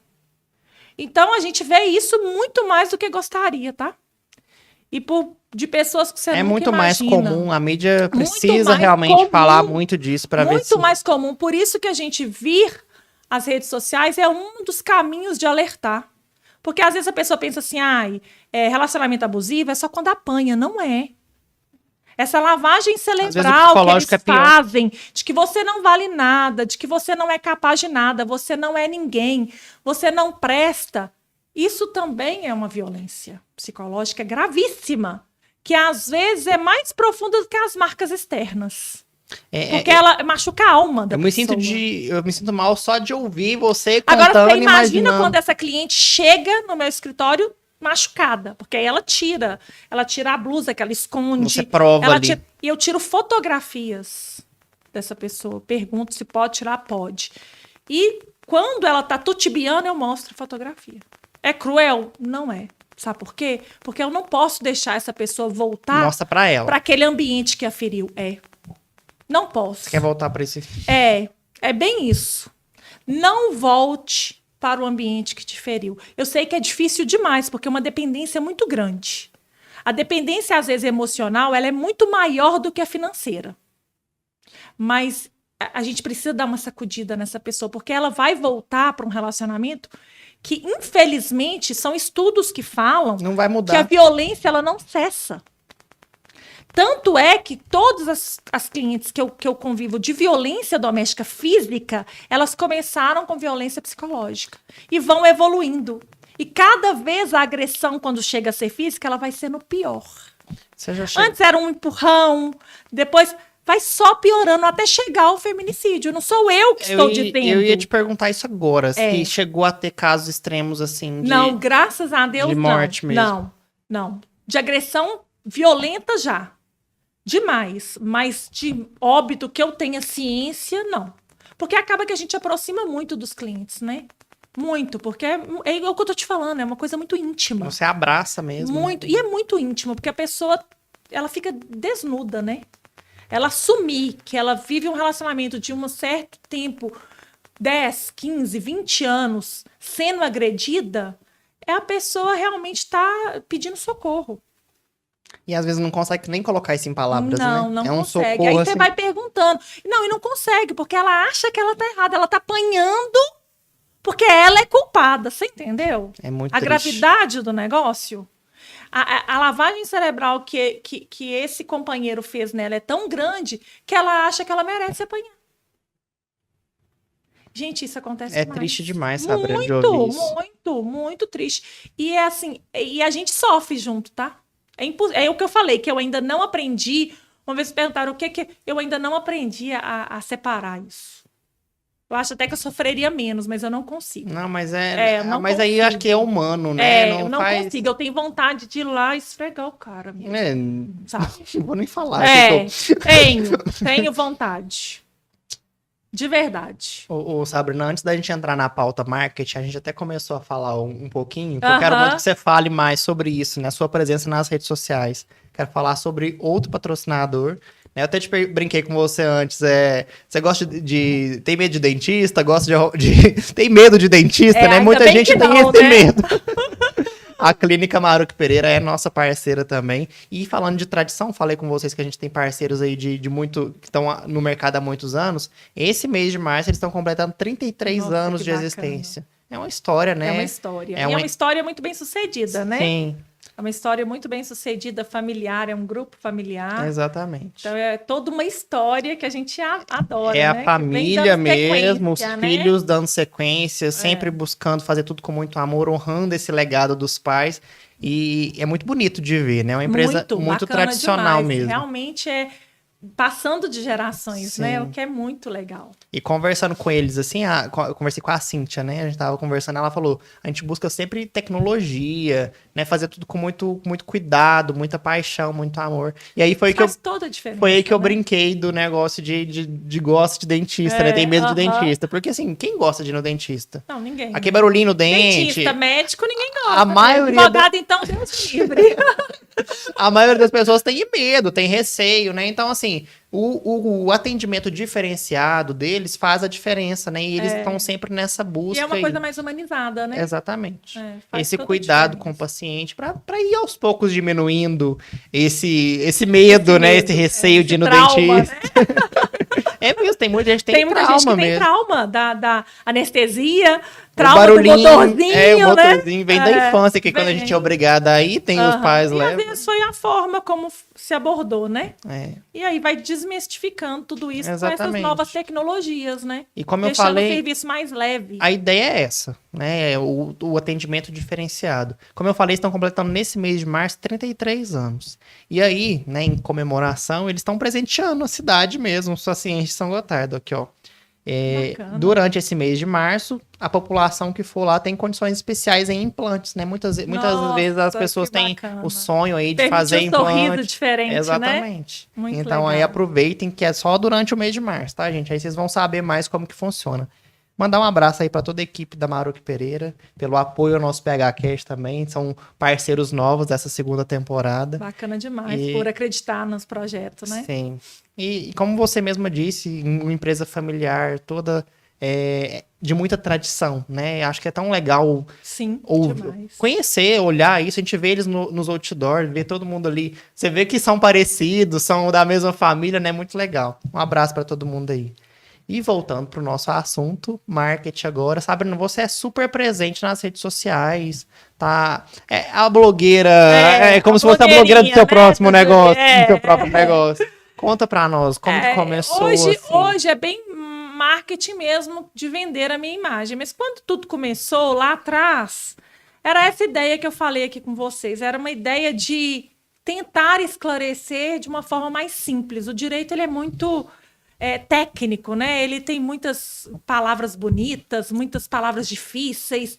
Então, a gente vê isso muito mais do que gostaria, tá? E de pessoas que você nunca muito imagina. mais comum. A mídia precisa mais realmente comum. falar muito disso para ver Muito se... mais comum. Por isso que a gente vir as redes sociais é um dos caminhos de alertar. Porque às vezes a pessoa pensa assim, relacionamento abusivo é só quando apanha. Não é. Essa lavagem cerebral que eles fazem, de que você não vale nada, de que você não é capaz de nada, você não é ninguém, você não presta, isso também é uma violência psicológica gravíssima, que às vezes é mais profunda do que as marcas externas. Porque ela machuca a alma da pessoa. Eu me sinto mal só de ouvir você contando. Agora, você imagina quando essa cliente chega no meu escritório machucada, porque aí ela tira a blusa que ela esconde. Você prova ali. E eu tiro fotografias dessa pessoa. Pergunto se pode tirar, pode. E quando ela tá tutibiando, eu mostro a fotografia. É cruel? Não é. Sabe por quê? Porque eu não posso deixar essa pessoa voltar para aquele ambiente que a feriu. Não posso. Você quer voltar para esse... É bem isso. Não volte para o ambiente que te feriu. Eu sei que é difícil demais, porque é uma dependência muito grande. A dependência, às vezes, emocional, ela é muito maior do que a financeira. Mas a gente precisa dar uma sacudida nessa pessoa, porque ela vai voltar para um relacionamento que, infelizmente, são estudos que falam não vai mudar. Que a violência ela não cessa. Tanto é que todas as clientes que eu convivo de violência doméstica física, elas começaram com violência psicológica e vão evoluindo. E cada vez a agressão, quando chega a ser física, ela vai sendo pior. Antes era um empurrão, depois vai só piorando até chegar ao feminicídio. Não sou eu que estou dizendo. Eu ia te perguntar isso agora, se chegou a ter casos extremos assim de... Não, graças a Deus, de morte mesmo. Não. De agressão violenta já. Demais, mas de óbito que eu tenha ciência, não. Porque acaba que a gente aproxima muito dos clientes, né? Muito, porque é o que eu tô te falando, é uma coisa muito íntima. Você abraça mesmo. Muito, e é muito íntimo, porque a pessoa, ela fica desnuda, né? Ela assumir que ela vive um relacionamento de um certo tempo 10, 15, 20 anos sendo agredida, a pessoa realmente está pedindo socorro. E às vezes não consegue nem colocar isso em palavras, Não, né? não É um consegue. socorro, Aí assim... você vai perguntando. Não, e não consegue, porque ela acha que ela tá errada. Ela tá apanhando porque ela é culpada. Você entendeu? É muito A triste. gravidade do negócio. A lavagem cerebral que esse companheiro fez nela é tão grande que ela acha que ela merece apanhar. Gente, isso acontece É mais. triste demais, sabe, de Muito, ouvir isso. muito, muito triste. E é assim, e a gente sofre junto, tá? É o que eu falei, que eu ainda não aprendi. Uma vez me perguntaram o que eu ainda não aprendi a separar isso. Eu acho até que eu sofreria menos, mas eu não consigo. Não, mas não mas aí consigo. acho que é humano, né? Eu não consigo. Eu tenho vontade de ir lá e esfregar o cara mesmo. Sabe? Não vou nem falar. Tenho vontade. De verdade. Ô, Sabrina, antes da gente entrar na pauta marketing, a gente até começou a falar um pouquinho, que eu quero muito que você fale mais sobre isso, né? Sua presença nas redes sociais. Quero falar sobre outro patrocinador. Né? Eu até brinquei com você antes. Você gosta de... Tem medo de dentista? Gosta tem medo de dentista, né? Muita gente tem esse medo. A Clínica Maruque Pereira é nossa parceira também. E falando de tradição, falei com vocês que a gente tem parceiros aí de muito, que estão no mercado há muitos anos. Esse mês de março eles estão completando 33 anos de existência. É uma história, né? É uma história. É uma história muito bem sucedida, né? Sim. É uma história muito bem sucedida, familiar, é um grupo familiar. Exatamente. Então é toda uma história que a gente adora. É né? a família mesmo, os filhos dando sequência, sempre buscando fazer tudo com muito amor, honrando esse legado dos pais. E é muito bonito de ver, né? É uma empresa muito tradicional demais. mesmo. Realmente é passando de gerações, Sim. né? O que é muito legal. E conversando com eles, assim, eu conversei com a Cíntia, né? A gente tava conversando, ela falou, a gente busca sempre tecnologia, né? Fazer tudo com muito cuidado, muita paixão, muito amor. E aí Faz toda a diferença. Foi aí que eu brinquei do negócio de gosto de dentista, né? Tem medo de dentista. Porque, assim, quem gosta de ir no dentista? Não, ninguém. Aquele barulhinho no dente. Dentista, médico, ninguém gosta. A maioria... Advogado, então, Deus livre. A maioria das pessoas tem medo, tem receio, né? Então, assim, o atendimento diferenciado deles faz a diferença, né? E eles estão sempre nessa busca. E é uma coisa mais humanizada, né? Exatamente. Esse cuidado com o paciente para ir aos poucos diminuindo esse medo, né? Esse receio de ir no dentista. Né? É mesmo, tem muita gente que tem muita trauma gente que mesmo. tem trauma da anestesia, o trauma barulhinho, do motorzinho, o motorzinho vem da infância, que quando a gente é obrigada a ir, tem os pais e levam. às vezes foi a forma como se abordou, né? É. E aí vai desmistificando tudo isso com essas novas tecnologias, né? E como deixando eu falei, o serviço mais leve. A ideia é essa, né? O atendimento diferenciado. Como eu falei, estão completando nesse mês de março 33 anos. E aí, né, em comemoração, eles estão presenteando a cidade mesmo, os pacientes de São Gotardo, aqui, ó. Durante esse mês de março, a população que for lá tem condições especiais em implantes, né? Muitas vezes as pessoas têm o sonho aí de fazer implante. Sorriso diferente, exatamente. Né? Muito então legal. Aí aproveitem que é só durante o mês de março, tá, gente? Aí vocês vão saber mais como que funciona. Mandar um abraço aí para toda a equipe da Maruque Pereira, pelo apoio ao nosso PHCast também, são parceiros novos dessa segunda temporada. Bacana demais, por acreditar nos projetos, né? Sim. E como você mesma disse, uma empresa familiar toda de muita tradição, né? Acho que é tão legal conhecer, olhar isso, a gente vê eles nos outdoors, vê todo mundo ali, você vê que são parecidos, são da mesma família, né? Muito legal. Um abraço para todo mundo aí. E voltando para o nosso assunto, marketing agora. Sabrina, você é super presente nas redes sociais, tá? A blogueira, é como se fosse a blogueira do seu próximo negócio, do seu próprio negócio. Conta para nós, como que começou Hoje é bem marketing mesmo de vender a minha imagem. Mas quando tudo começou lá atrás, era essa ideia que eu falei aqui com vocês. Era uma ideia de tentar esclarecer de uma forma mais simples. O direito ele é muito... técnico, né? Ele tem muitas palavras bonitas, muitas palavras difíceis,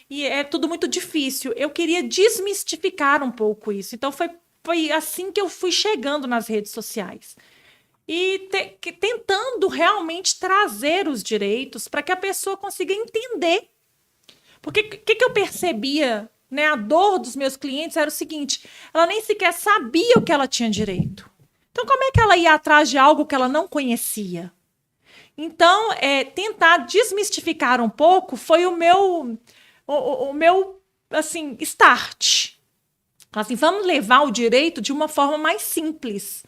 e é tudo muito difícil. Eu queria desmistificar um pouco isso. Então, foi assim que eu fui chegando nas redes sociais. E tentando realmente trazer os direitos para que a pessoa consiga entender. Porque o que eu percebia, né? A dor dos meus clientes era o seguinte, ela nem sequer sabia o que ela tinha direito. Então, como é que ela ia atrás de algo que ela não conhecia? Então, tentar desmistificar um pouco foi o meu assim, start. Assim, vamos levar o direito de uma forma mais simples.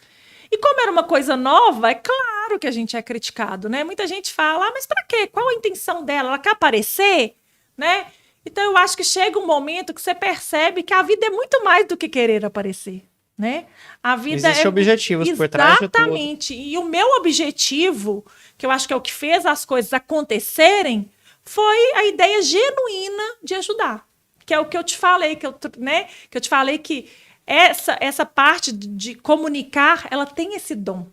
E como era uma coisa nova, é claro que a gente é criticado, né? Muita gente fala, mas para quê? Qual a intenção dela? Ela quer aparecer, né? Então, eu acho que chega um momento que você percebe que a vida é muito mais do que querer aparecer, né? A vida Existem objetivos por trás de tudo. Exatamente. E o meu objetivo, que eu acho que é o que fez as coisas acontecerem, foi a ideia genuína de ajudar. Que é o que eu te falei, que eu te falei que essa parte de comunicar, ela tem esse dom,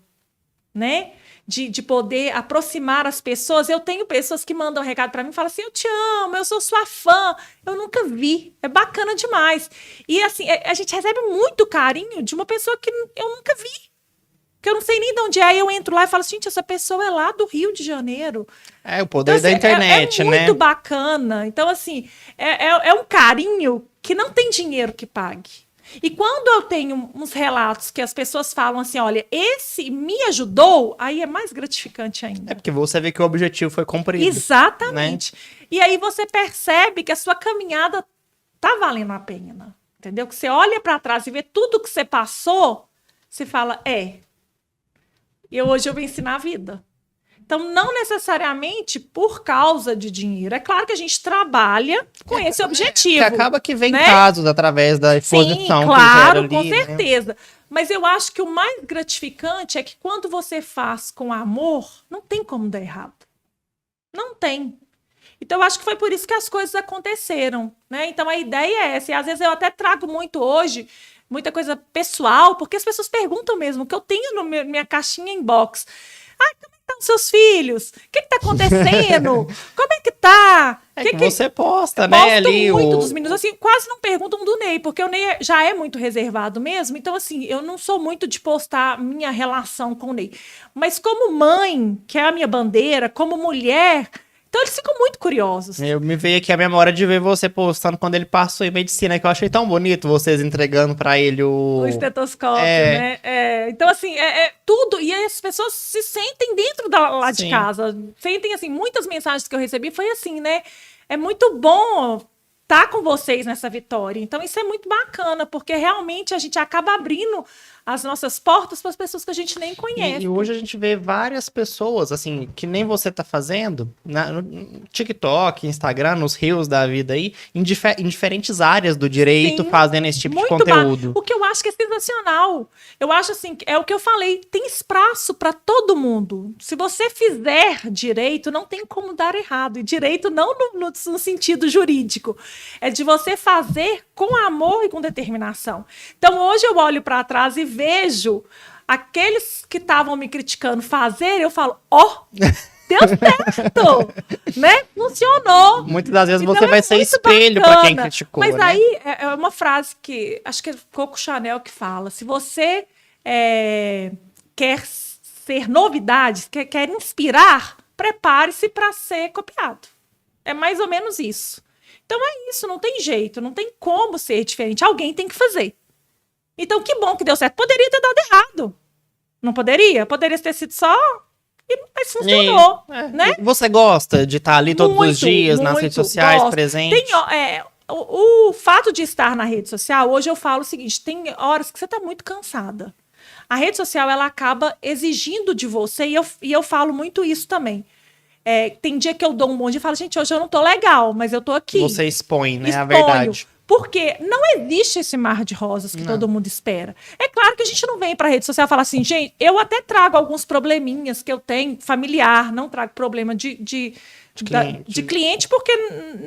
né? De poder aproximar as pessoas. Eu tenho pessoas que mandam um recado para mim e falam assim, eu te amo, eu sou sua fã. Eu nunca vi. É bacana demais. E assim, a gente recebe muito carinho de uma pessoa que eu nunca vi. Que eu não sei nem de onde é. Aí eu entro lá e falo, gente, essa pessoa é lá do Rio de Janeiro. É o poder então, da assim, internet, né? É muito bacana. Então, assim, é um carinho que não tem dinheiro que pague. E quando eu tenho uns relatos que as pessoas falam assim, olha, esse me ajudou, aí é mais gratificante ainda. É porque você vê que o objetivo foi cumprido. Exatamente. Né? E aí você percebe que a sua caminhada tá valendo a pena, entendeu? Que você olha para trás e vê tudo que você passou, você fala, hoje eu vou ensinar a vida. Então, não necessariamente por causa de dinheiro. É claro que a gente trabalha com esse objetivo. Que acaba que vem casos através da exposição. Sim, claro, ali, com certeza. Né? Mas eu acho que o mais gratificante é que quando você faz com amor, não tem como dar errado. Não tem. Então, eu acho que foi por isso que as coisas aconteceram. Né? Então, a ideia é essa. E às vezes eu até trago muito hoje, muita coisa pessoal, porque as pessoas perguntam mesmo, o que eu tenho na minha caixinha inbox. Como estão seus filhos? O que está acontecendo? Como é que tá? Que você posta, né? Posto ali muito dos meninos, assim, quase não perguntam do Ney, porque o Ney já é muito reservado mesmo, então, assim, eu não sou muito de postar minha relação com o Ney. Mas como mãe, que é a minha bandeira, como mulher... Então, eles ficam muito curiosos. Me veio aqui a memória de ver você postando quando ele passou em medicina, que eu achei tão bonito vocês entregando pra ele o estetoscópio, né? Então, assim, tudo. E as pessoas se sentem dentro lá de casa. Sentem, assim, muitas mensagens que eu recebi foi assim, né? É muito bom estar com vocês nessa vitória. Então, isso é muito bacana, porque realmente a gente acaba abrindo as nossas portas para as pessoas que a gente nem conhece. E hoje a gente vê várias pessoas, assim, que nem você tá fazendo, no TikTok, Instagram, nos reels da vida aí, em diferentes áreas do direito, fazendo esse tipo de conteúdo. O que eu acho que é sensacional. Eu acho, assim, é o que eu falei, tem espaço para todo mundo. Se você fizer direito, não tem como dar errado. E direito não no sentido jurídico. É de você fazer com amor e com determinação. Então, hoje eu olho para trás e vejo aqueles que estavam me criticando fazer, eu falo, deu certo, né? Funcionou. Muitas das vezes então, você vai ser espelho para quem criticou. Mas né? aí é uma frase que acho que é Coco Chanel que fala: se você quer ser novidade, quer inspirar, prepare-se para ser copiado. É mais ou menos isso. Então é isso, não tem jeito, não tem como ser diferente. Alguém tem que fazer. Então, que bom que deu certo. Poderia ter dado errado. Não poderia? Poderia ter sido só... Mas funcionou, né? Você gosta de estar ali todos os dias nas redes sociais, presente? O fato de estar na rede social, hoje eu falo o seguinte, tem horas que você está muito cansada. A rede social, ela acaba exigindo de você, e eu falo muito isso também. Tem dia que eu dou um monte e falo, gente, hoje eu não tô legal, mas eu tô aqui. Você expõe, né? A verdade. Porque não existe esse mar de rosas que todo mundo espera. É claro que a gente não vem para a rede social e fala assim, gente, eu até trago alguns probleminhas que eu tenho, familiar, não trago problema de cliente, porque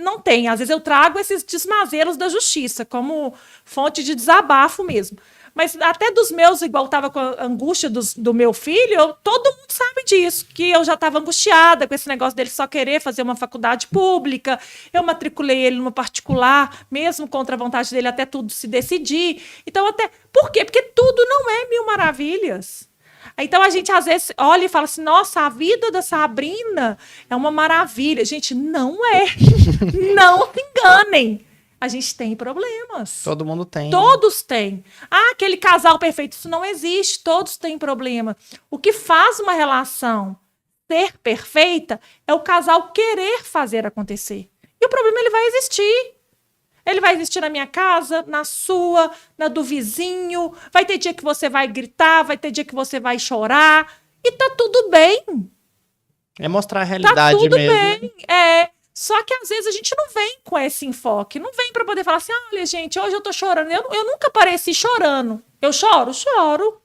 não tem. Às vezes eu trago esses desmazelos da justiça, como fonte de desabafo mesmo. Mas até dos meus, igual estava com a angústia do meu filho, todo mundo sabe disso, que eu já estava angustiada com esse negócio dele só querer fazer uma faculdade pública. Eu matriculei ele numa particular, mesmo contra a vontade dele, até tudo se decidir. Então, por quê? Porque tudo não é mil maravilhas. Então, a gente às vezes olha e fala assim, nossa, a vida da Sabrina é uma maravilha. Gente, não é. Não se enganem. A gente tem problemas. Todo mundo tem. Todos têm. Aquele casal perfeito, isso não existe. Todos têm problema. O que faz uma relação ser perfeita é o casal querer fazer acontecer. E o problema, ele vai existir. Ele vai existir na minha casa, na sua, na do vizinho. Vai ter dia que você vai gritar, vai ter dia que você vai chorar. E tá tudo bem. É mostrar a realidade tá tudo mesmo. Bem. Só que às vezes a gente não vem com esse enfoque. Não vem pra poder falar assim, olha, gente, hoje eu tô chorando. Eu nunca apareci chorando. Eu choro? Choro.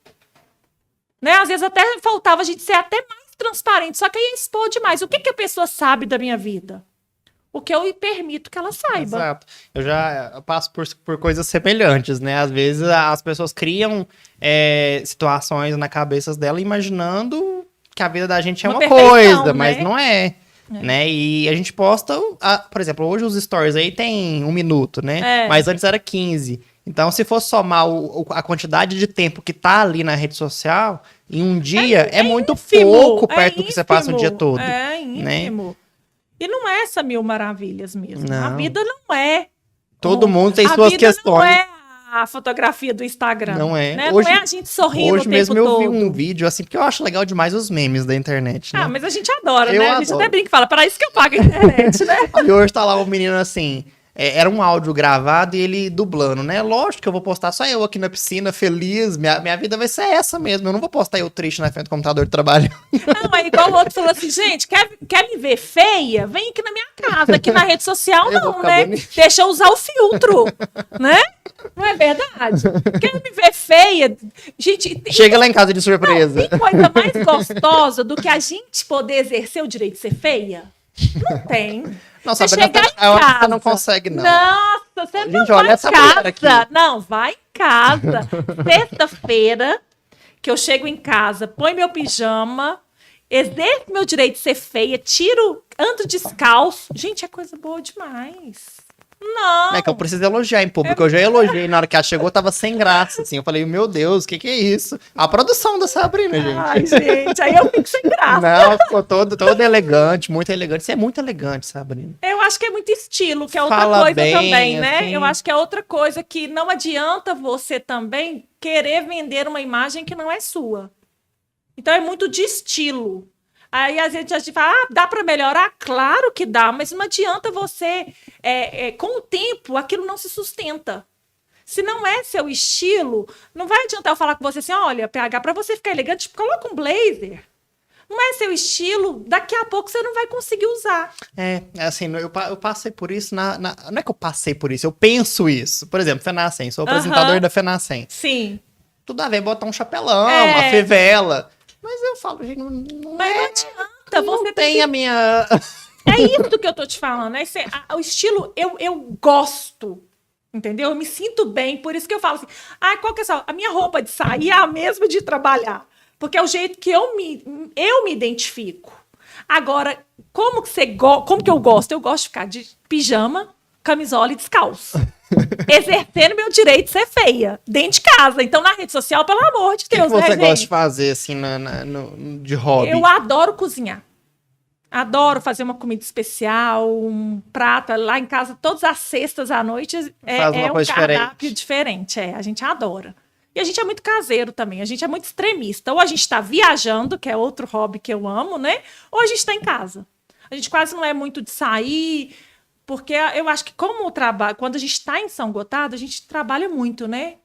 Né? Às vezes até faltava a gente ser até mais transparente. Só que aí expor demais. O que a pessoa sabe da minha vida? O que eu permito que ela saiba. Exato. Eu já passo por coisas semelhantes, né? Às vezes as pessoas criam situações na cabeça dela imaginando que a vida da gente é uma coisa, né? Mas não é. Né? E a gente posta, por exemplo, hoje os stories aí tem 1 minuto, né? Mas antes era 15. Então, se for somar a quantidade de tempo que tá ali na rede social, em um dia, é muito pouco perto do que você passa o dia todo. É ínfimo. Né? E não é essa 1000 maravilhas mesmo. Não. A vida não é. Todo mundo tem suas questões. Não é a fotografia do Instagram. Não é. Né? Hoje, não é a gente sorrindo hoje o mesmo tempo eu vi todo. um vídeo, assim, porque eu acho legal demais os memes da internet, né? Ah, mas a gente adora, Eu né? A gente adoro. até brinca e fala, para isso que eu pago a internet, né? E hoje tá lá o menino assim, era um áudio gravado e ele dublando, né? Lógico que eu vou postar só eu aqui na piscina, feliz, minha vida vai ser essa mesmo, eu não vou postar eu triste na frente do computador de trabalho. Não, é igual o outro falou assim, gente, quer me ver feia? Vem aqui na minha casa, aqui na rede social não, né? Deixa eu usar o filtro, né? Não é verdade? Quer me ver feia? Gente, chega lá em casa de surpresa. Não, tem coisa mais gostosa do que a gente poder exercer o direito de ser feia? Não tem. Não, você Sabrina, chegar em eu acho que você casa. não consegue, não. Nossa, você gente, não olha vai essa em casa. aqui. Não, vai em casa. Sexta-feira, que eu chego em casa, põe meu pijama, exerço meu direito de ser feia, ando descalço. Gente, é coisa boa demais. Não. É que eu preciso elogiar em público. Eu já elogiei. Na hora que ela chegou, eu tava sem graça, assim. Eu falei, meu Deus, o que é isso? A produção da Sabrina, gente. Ai, gente, aí eu fico sem graça. Não, ficou todo elegante, muito elegante. Você é muito elegante, Sabrina. Eu acho que é muito estilo, que é outra Fala coisa bem, também, né? assim. Eu acho que é outra coisa que não adianta você também querer vender uma imagem que não é sua. Então é muito de estilo. Aí às vezes a gente fala, dá para melhorar? Claro que dá, mas não adianta você, com o tempo, aquilo não se sustenta. Se não é seu estilo, não vai adiantar eu falar com você assim, olha, PH, para você ficar elegante, coloca um blazer. Não é seu estilo, daqui a pouco você não vai conseguir usar. Assim, eu passei por isso não é que eu passei por isso, eu penso isso. Por exemplo, Fenacem, sou apresentador da Fenacem. Sim. Tudo a ver, botar um chapelão, uma fivela. Mas eu falo, gente, não adianta. Você tem a minha... É isso que eu tô te falando. O estilo, eu gosto, entendeu? Eu me sinto bem, por isso que eu falo assim, qual que é a minha roupa de sair é a mesma de trabalhar. Porque é o jeito que eu me identifico. Agora, como que eu gosto? Eu gosto de ficar de pijama, camisola e descalço. Exercendo meu direito de ser feia, dentro de casa. Então, na rede social, pelo amor de Deus, O que você né, gosta gente? de fazer, assim, de hobby? Eu adoro cozinhar. Adoro fazer uma comida especial, um prato. Lá em casa, todas as sextas à noite, Faz uma coisa um cardápio diferente. A gente adora. E a gente é muito caseiro também, a gente é muito extremista. Ou a gente está viajando, que é outro hobby que eu amo, né? Ou a gente está em casa. A gente quase não é muito de sair, porque eu acho que como o trabalho, quando a gente está em São Gotardo, a gente trabalha muito, né?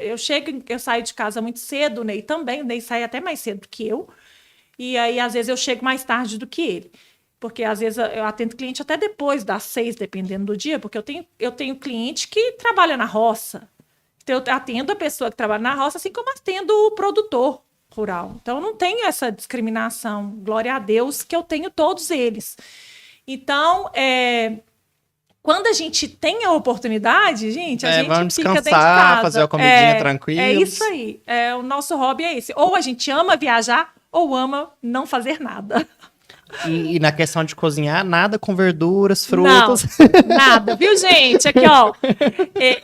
Eu saio de casa muito cedo, o Ney também, o Ney sai até mais cedo do que eu. E aí, às vezes, eu chego mais tarde do que ele. Porque, às vezes, eu atendo cliente até depois das 6, dependendo do dia, porque eu tenho cliente que trabalha na roça. Então, eu atendo a pessoa que trabalha na roça, assim como atendo o produtor rural. Então, eu não tenho essa discriminação. Glória a Deus que eu tenho todos eles. Então, quando a gente tem a oportunidade, gente, a gente vamos fica dentro de descansar, casa. fazer uma comidinha tranquila. É isso aí. O nosso hobby é esse. Ou a gente ama viajar, ou ama não fazer nada. E na questão de cozinhar, nada com verduras, frutas. Não, nada, viu, gente? Aqui, ó.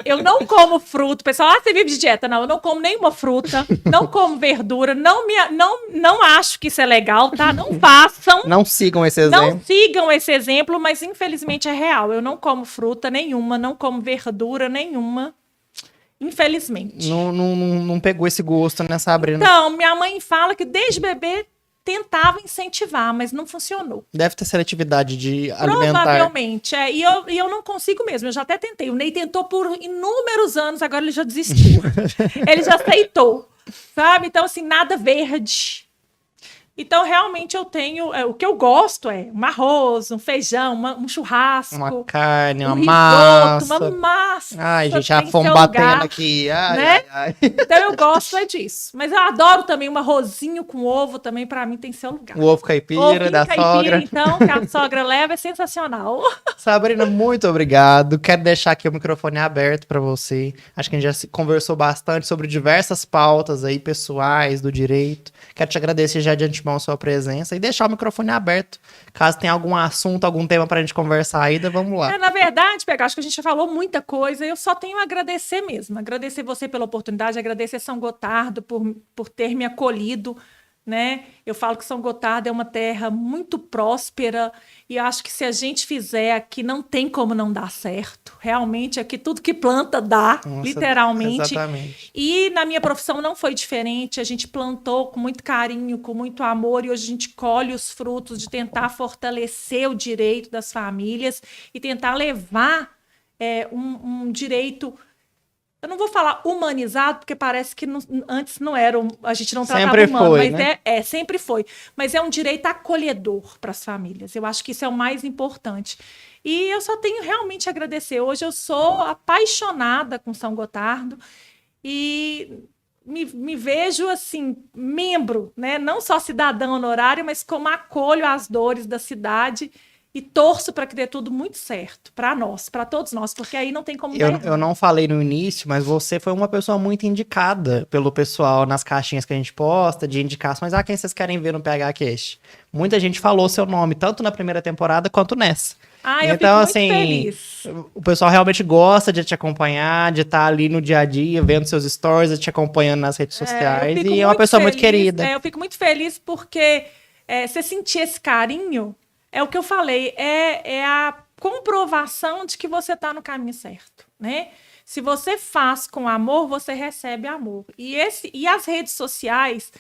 Eu não como fruta. Pessoal, você vive de dieta? Não, eu não como nenhuma fruta. Não como verdura. Não acho que isso é legal, tá? Não façam. Não sigam esse exemplo. Não sigam esse exemplo, mas infelizmente é real. Eu não como fruta nenhuma, não como verdura nenhuma. Infelizmente. Não pegou esse gosto, né, Sabrina? Então, minha mãe fala que desde bebê tentava incentivar, mas não funcionou. Deve ter seletividade de alimentar. Provavelmente, e eu não consigo mesmo, eu já até tentei. O Ney tentou por inúmeros anos, agora ele já desistiu. Ele já aceitou, sabe? Então, assim, nada verde. Então, realmente, eu tenho... o que eu gosto é um arroz, um feijão, um churrasco. Uma carne, uma risoto, massa. uma massa. Ai, gente, a tem fome seu batendo lugar, aqui. Ai, né? ai, ai. Então, eu gosto disso. Mas eu adoro também um arrozinho com ovo, também, pra mim, tem seu lugar. O ovo caipira Ovinho da caipira, sogra. então, que a sogra leva, é sensacional. Sabrina, muito obrigado. Quero deixar aqui o microfone aberto para você. Acho que a gente já conversou bastante sobre diversas pautas aí pessoais do direito. Quero te agradecer já de antemão a sua presença e deixar o microfone aberto. Caso tenha algum assunto, algum tema pra gente conversar ainda, vamos lá. Na verdade, Pega, acho que a gente já falou muita coisa, eu só tenho a agradecer mesmo. Agradecer você pela oportunidade, agradecer São Gotardo por ter me acolhido, né? Eu falo que São Gotardo é uma terra muito próspera e acho que se a gente fizer aqui não tem como não dar certo. Realmente aqui tudo que planta dá, Nossa, literalmente. Exatamente. E na minha profissão não foi diferente. A gente plantou com muito carinho, com muito amor e hoje a gente colhe os frutos de tentar fortalecer o direito das famílias e tentar levar um direito. Eu não vou falar humanizado, porque parece que antes não era, a gente não tratava Sempre humano, foi, mas né? sempre foi. Mas é um direito acolhedor para as famílias. Eu acho que isso é o mais importante. E eu só tenho realmente a agradecer. Hoje eu sou apaixonada com São Gotardo e me vejo assim, membro, né? Não só cidadã honorária, mas como acolho as dores da cidade. E torço para que dê tudo muito certo, para nós, para todos nós, porque aí não tem como dar errado. Eu não falei no início, mas você foi uma pessoa muito indicada pelo pessoal nas caixinhas que a gente posta, de indicações. Quem vocês querem ver no PHCast? Muita gente falou seu nome, tanto na primeira temporada quanto nessa. Eu fico muito feliz. O pessoal realmente gosta de te acompanhar, de estar ali no dia a dia, vendo seus stories, te acompanhando nas redes sociais. E é uma pessoa muito querida. Eu fico muito feliz porque você sentir esse carinho... É o que eu falei, é a comprovação de que você está no caminho certo, né? Se você faz com amor, você recebe amor. E as redes sociais,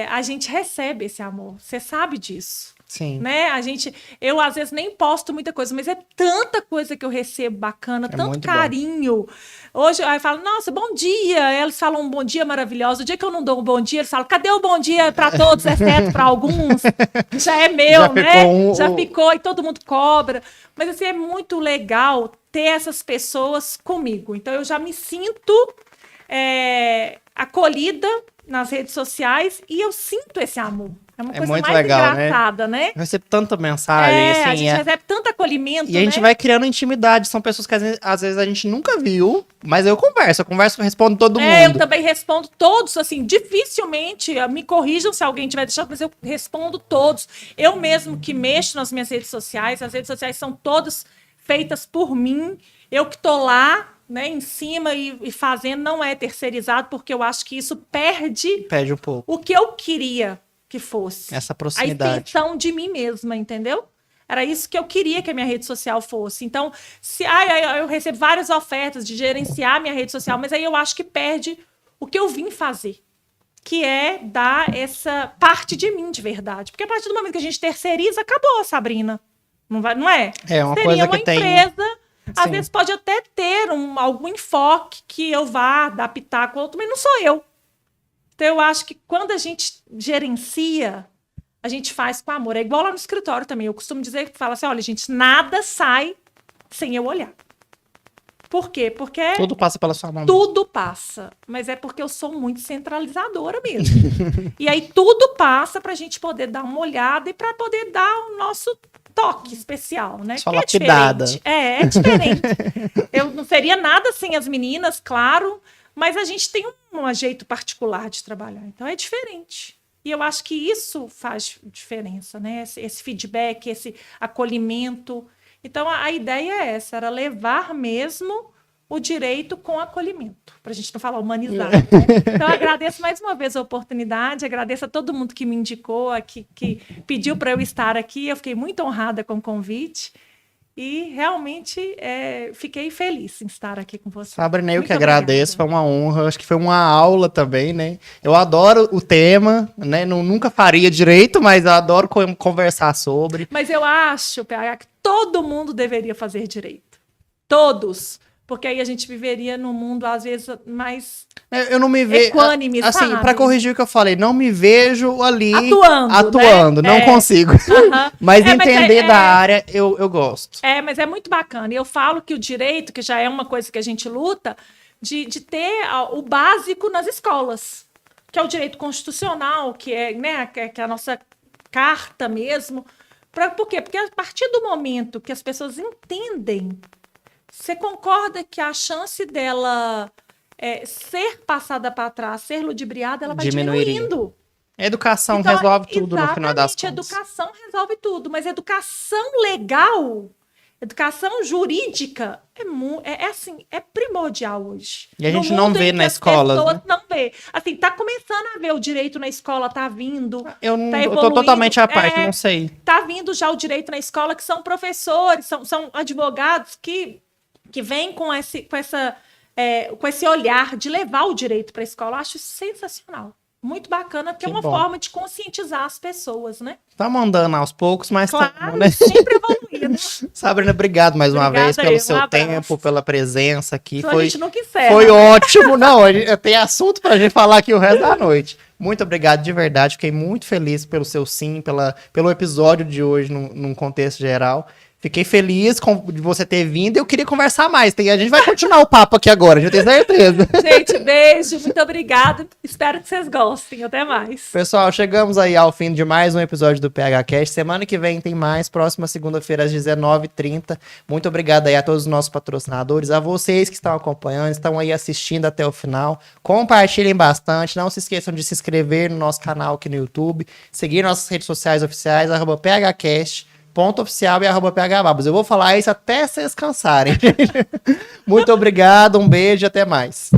a gente recebe esse amor. Você sabe disso. Sim. Né? Eu às vezes nem posto muita coisa, mas é tanta coisa que eu recebo bacana, tanto carinho. Bom. Hoje eu falo, nossa, bom dia. Eles falam um bom dia maravilhoso. O dia que eu não dou um bom dia, eles falam, cadê o bom dia para todos, exceto para alguns? Já é meu, né? Já ficou e todo mundo cobra. Mas assim, é muito legal ter essas pessoas comigo. Então eu já me sinto acolhida nas redes sociais e eu sinto esse amor. É uma coisa muito mais legal, engraçada, né? Eu recebo tanta mensagem, assim... A gente recebe tanto acolhimento, E a gente vai criando intimidade. São pessoas que às vezes a gente nunca viu, mas eu converso, respondo todo mundo. Eu também respondo todos, assim, dificilmente, me corrijam se alguém tiver deixado, mas eu respondo todos. Eu mesmo que mexo nas minhas redes sociais, as redes sociais são todas feitas por mim, eu que tô lá, né, em cima e fazendo, não é terceirizado, porque eu acho que isso perde um pouco o que eu queria que fosse. Essa proximidade. A extensão de mim mesma, entendeu? Era isso que eu queria que a minha rede social fosse. Então, eu recebo várias ofertas de gerenciar minha rede social, mas aí eu acho que perde o que eu vim fazer, que é dar essa parte de mim de verdade. Porque a partir do momento que a gente terceiriza, acabou, Sabrina. Não é? É uma Seria coisa uma que empresa... Às Sim. vezes pode até ter algum enfoque que eu vá dar pitaco ou outro, mas não sou eu. Então, eu acho que quando a gente gerencia, a gente faz com amor. É igual lá no escritório também. Eu costumo dizer que fala assim, olha, gente, nada sai sem eu olhar. Por quê? Porque... Tudo passa pela sua mão. Tudo passa. Mas é porque eu sou muito centralizadora mesmo. E aí tudo passa para a gente poder dar uma olhada e para poder dar o nosso toque especial, né? Só lapidada. É diferente. Eu não seria nada sem as meninas, claro, mas a gente tem um jeito particular de trabalhar. Então é diferente. E eu acho que isso faz diferença, né? Esse feedback, esse acolhimento. Então a ideia é essa, era levar mesmo o direito com acolhimento, para a gente não falar humanizar. Né? Então, eu agradeço mais uma vez a oportunidade, agradeço a todo mundo que me indicou, que pediu para eu estar aqui, eu fiquei muito honrada com o convite. E realmente fiquei feliz em estar aqui com você. Sabrina, eu Muito que agradeço, obrigada. foi uma honra, acho que foi uma aula também, né? Eu adoro o tema, né? Nunca faria direito, mas eu adoro conversar sobre. Mas eu acho, PH, que todo mundo deveria fazer direito. Todos. Porque aí a gente viveria num mundo, às vezes, mais Eu não me vejo. equânime, Assim, sabe? pra corrigir o que eu falei, não me vejo ali Atuando, né? não consigo. Aham. Mas entender da área, eu gosto. Mas é muito bacana. E eu falo que o direito, que já é uma coisa que a gente luta, de ter o básico nas escolas, que é o direito constitucional, que é, né, que é a nossa carta mesmo. Por quê? Porque a partir do momento que as pessoas entendem, você concorda que a chance dela ser passada para trás, ser ludibriada, ela vai diminuindo. A educação Então, resolve tudo no final das contas. Educação resolve tudo, mas educação legal, educação jurídica é primordial hoje. E a gente não vê na escola. As pessoas não vê. Assim, tá começando a ver o direito na escola, tá vindo. Eu tô totalmente à parte, não sei. Tá vindo já o direito na escola, que são professores, são advogados que vêm com esse olhar de levar o direito para a escola. Eu acho sensacional. Muito bacana, porque é uma forma de conscientizar as pessoas, né? Tá mandando aos poucos, mas claro, né? Sempre evoluindo. Sabrina, obrigado mais uma vez pelo seu tempo, pela presença aqui. A gente nunca encerra. Foi ótimo. Não, tem assunto pra gente falar aqui o resto da noite. Muito obrigado de verdade. Fiquei muito feliz pelo seu sim, pelo episódio de hoje num contexto geral. Fiquei feliz de você ter vindo e eu queria conversar mais. A gente vai continuar o papo aqui agora, já tenho certeza. Gente, beijo, muito obrigada. Espero que vocês gostem. Até mais. Pessoal, chegamos aí ao fim de mais um episódio do PH Cast. Semana que vem tem mais, próxima segunda-feira às 19h30. Muito obrigado aí a todos os nossos patrocinadores, a vocês que estão acompanhando, estão aí assistindo até o final. Compartilhem bastante, não se esqueçam de se inscrever no nosso canal aqui no YouTube, seguir nossas redes sociais oficiais, @PHCast. .oficial e @phbabos. Eu vou falar isso até vocês cansarem. Muito obrigado, um beijo e até mais.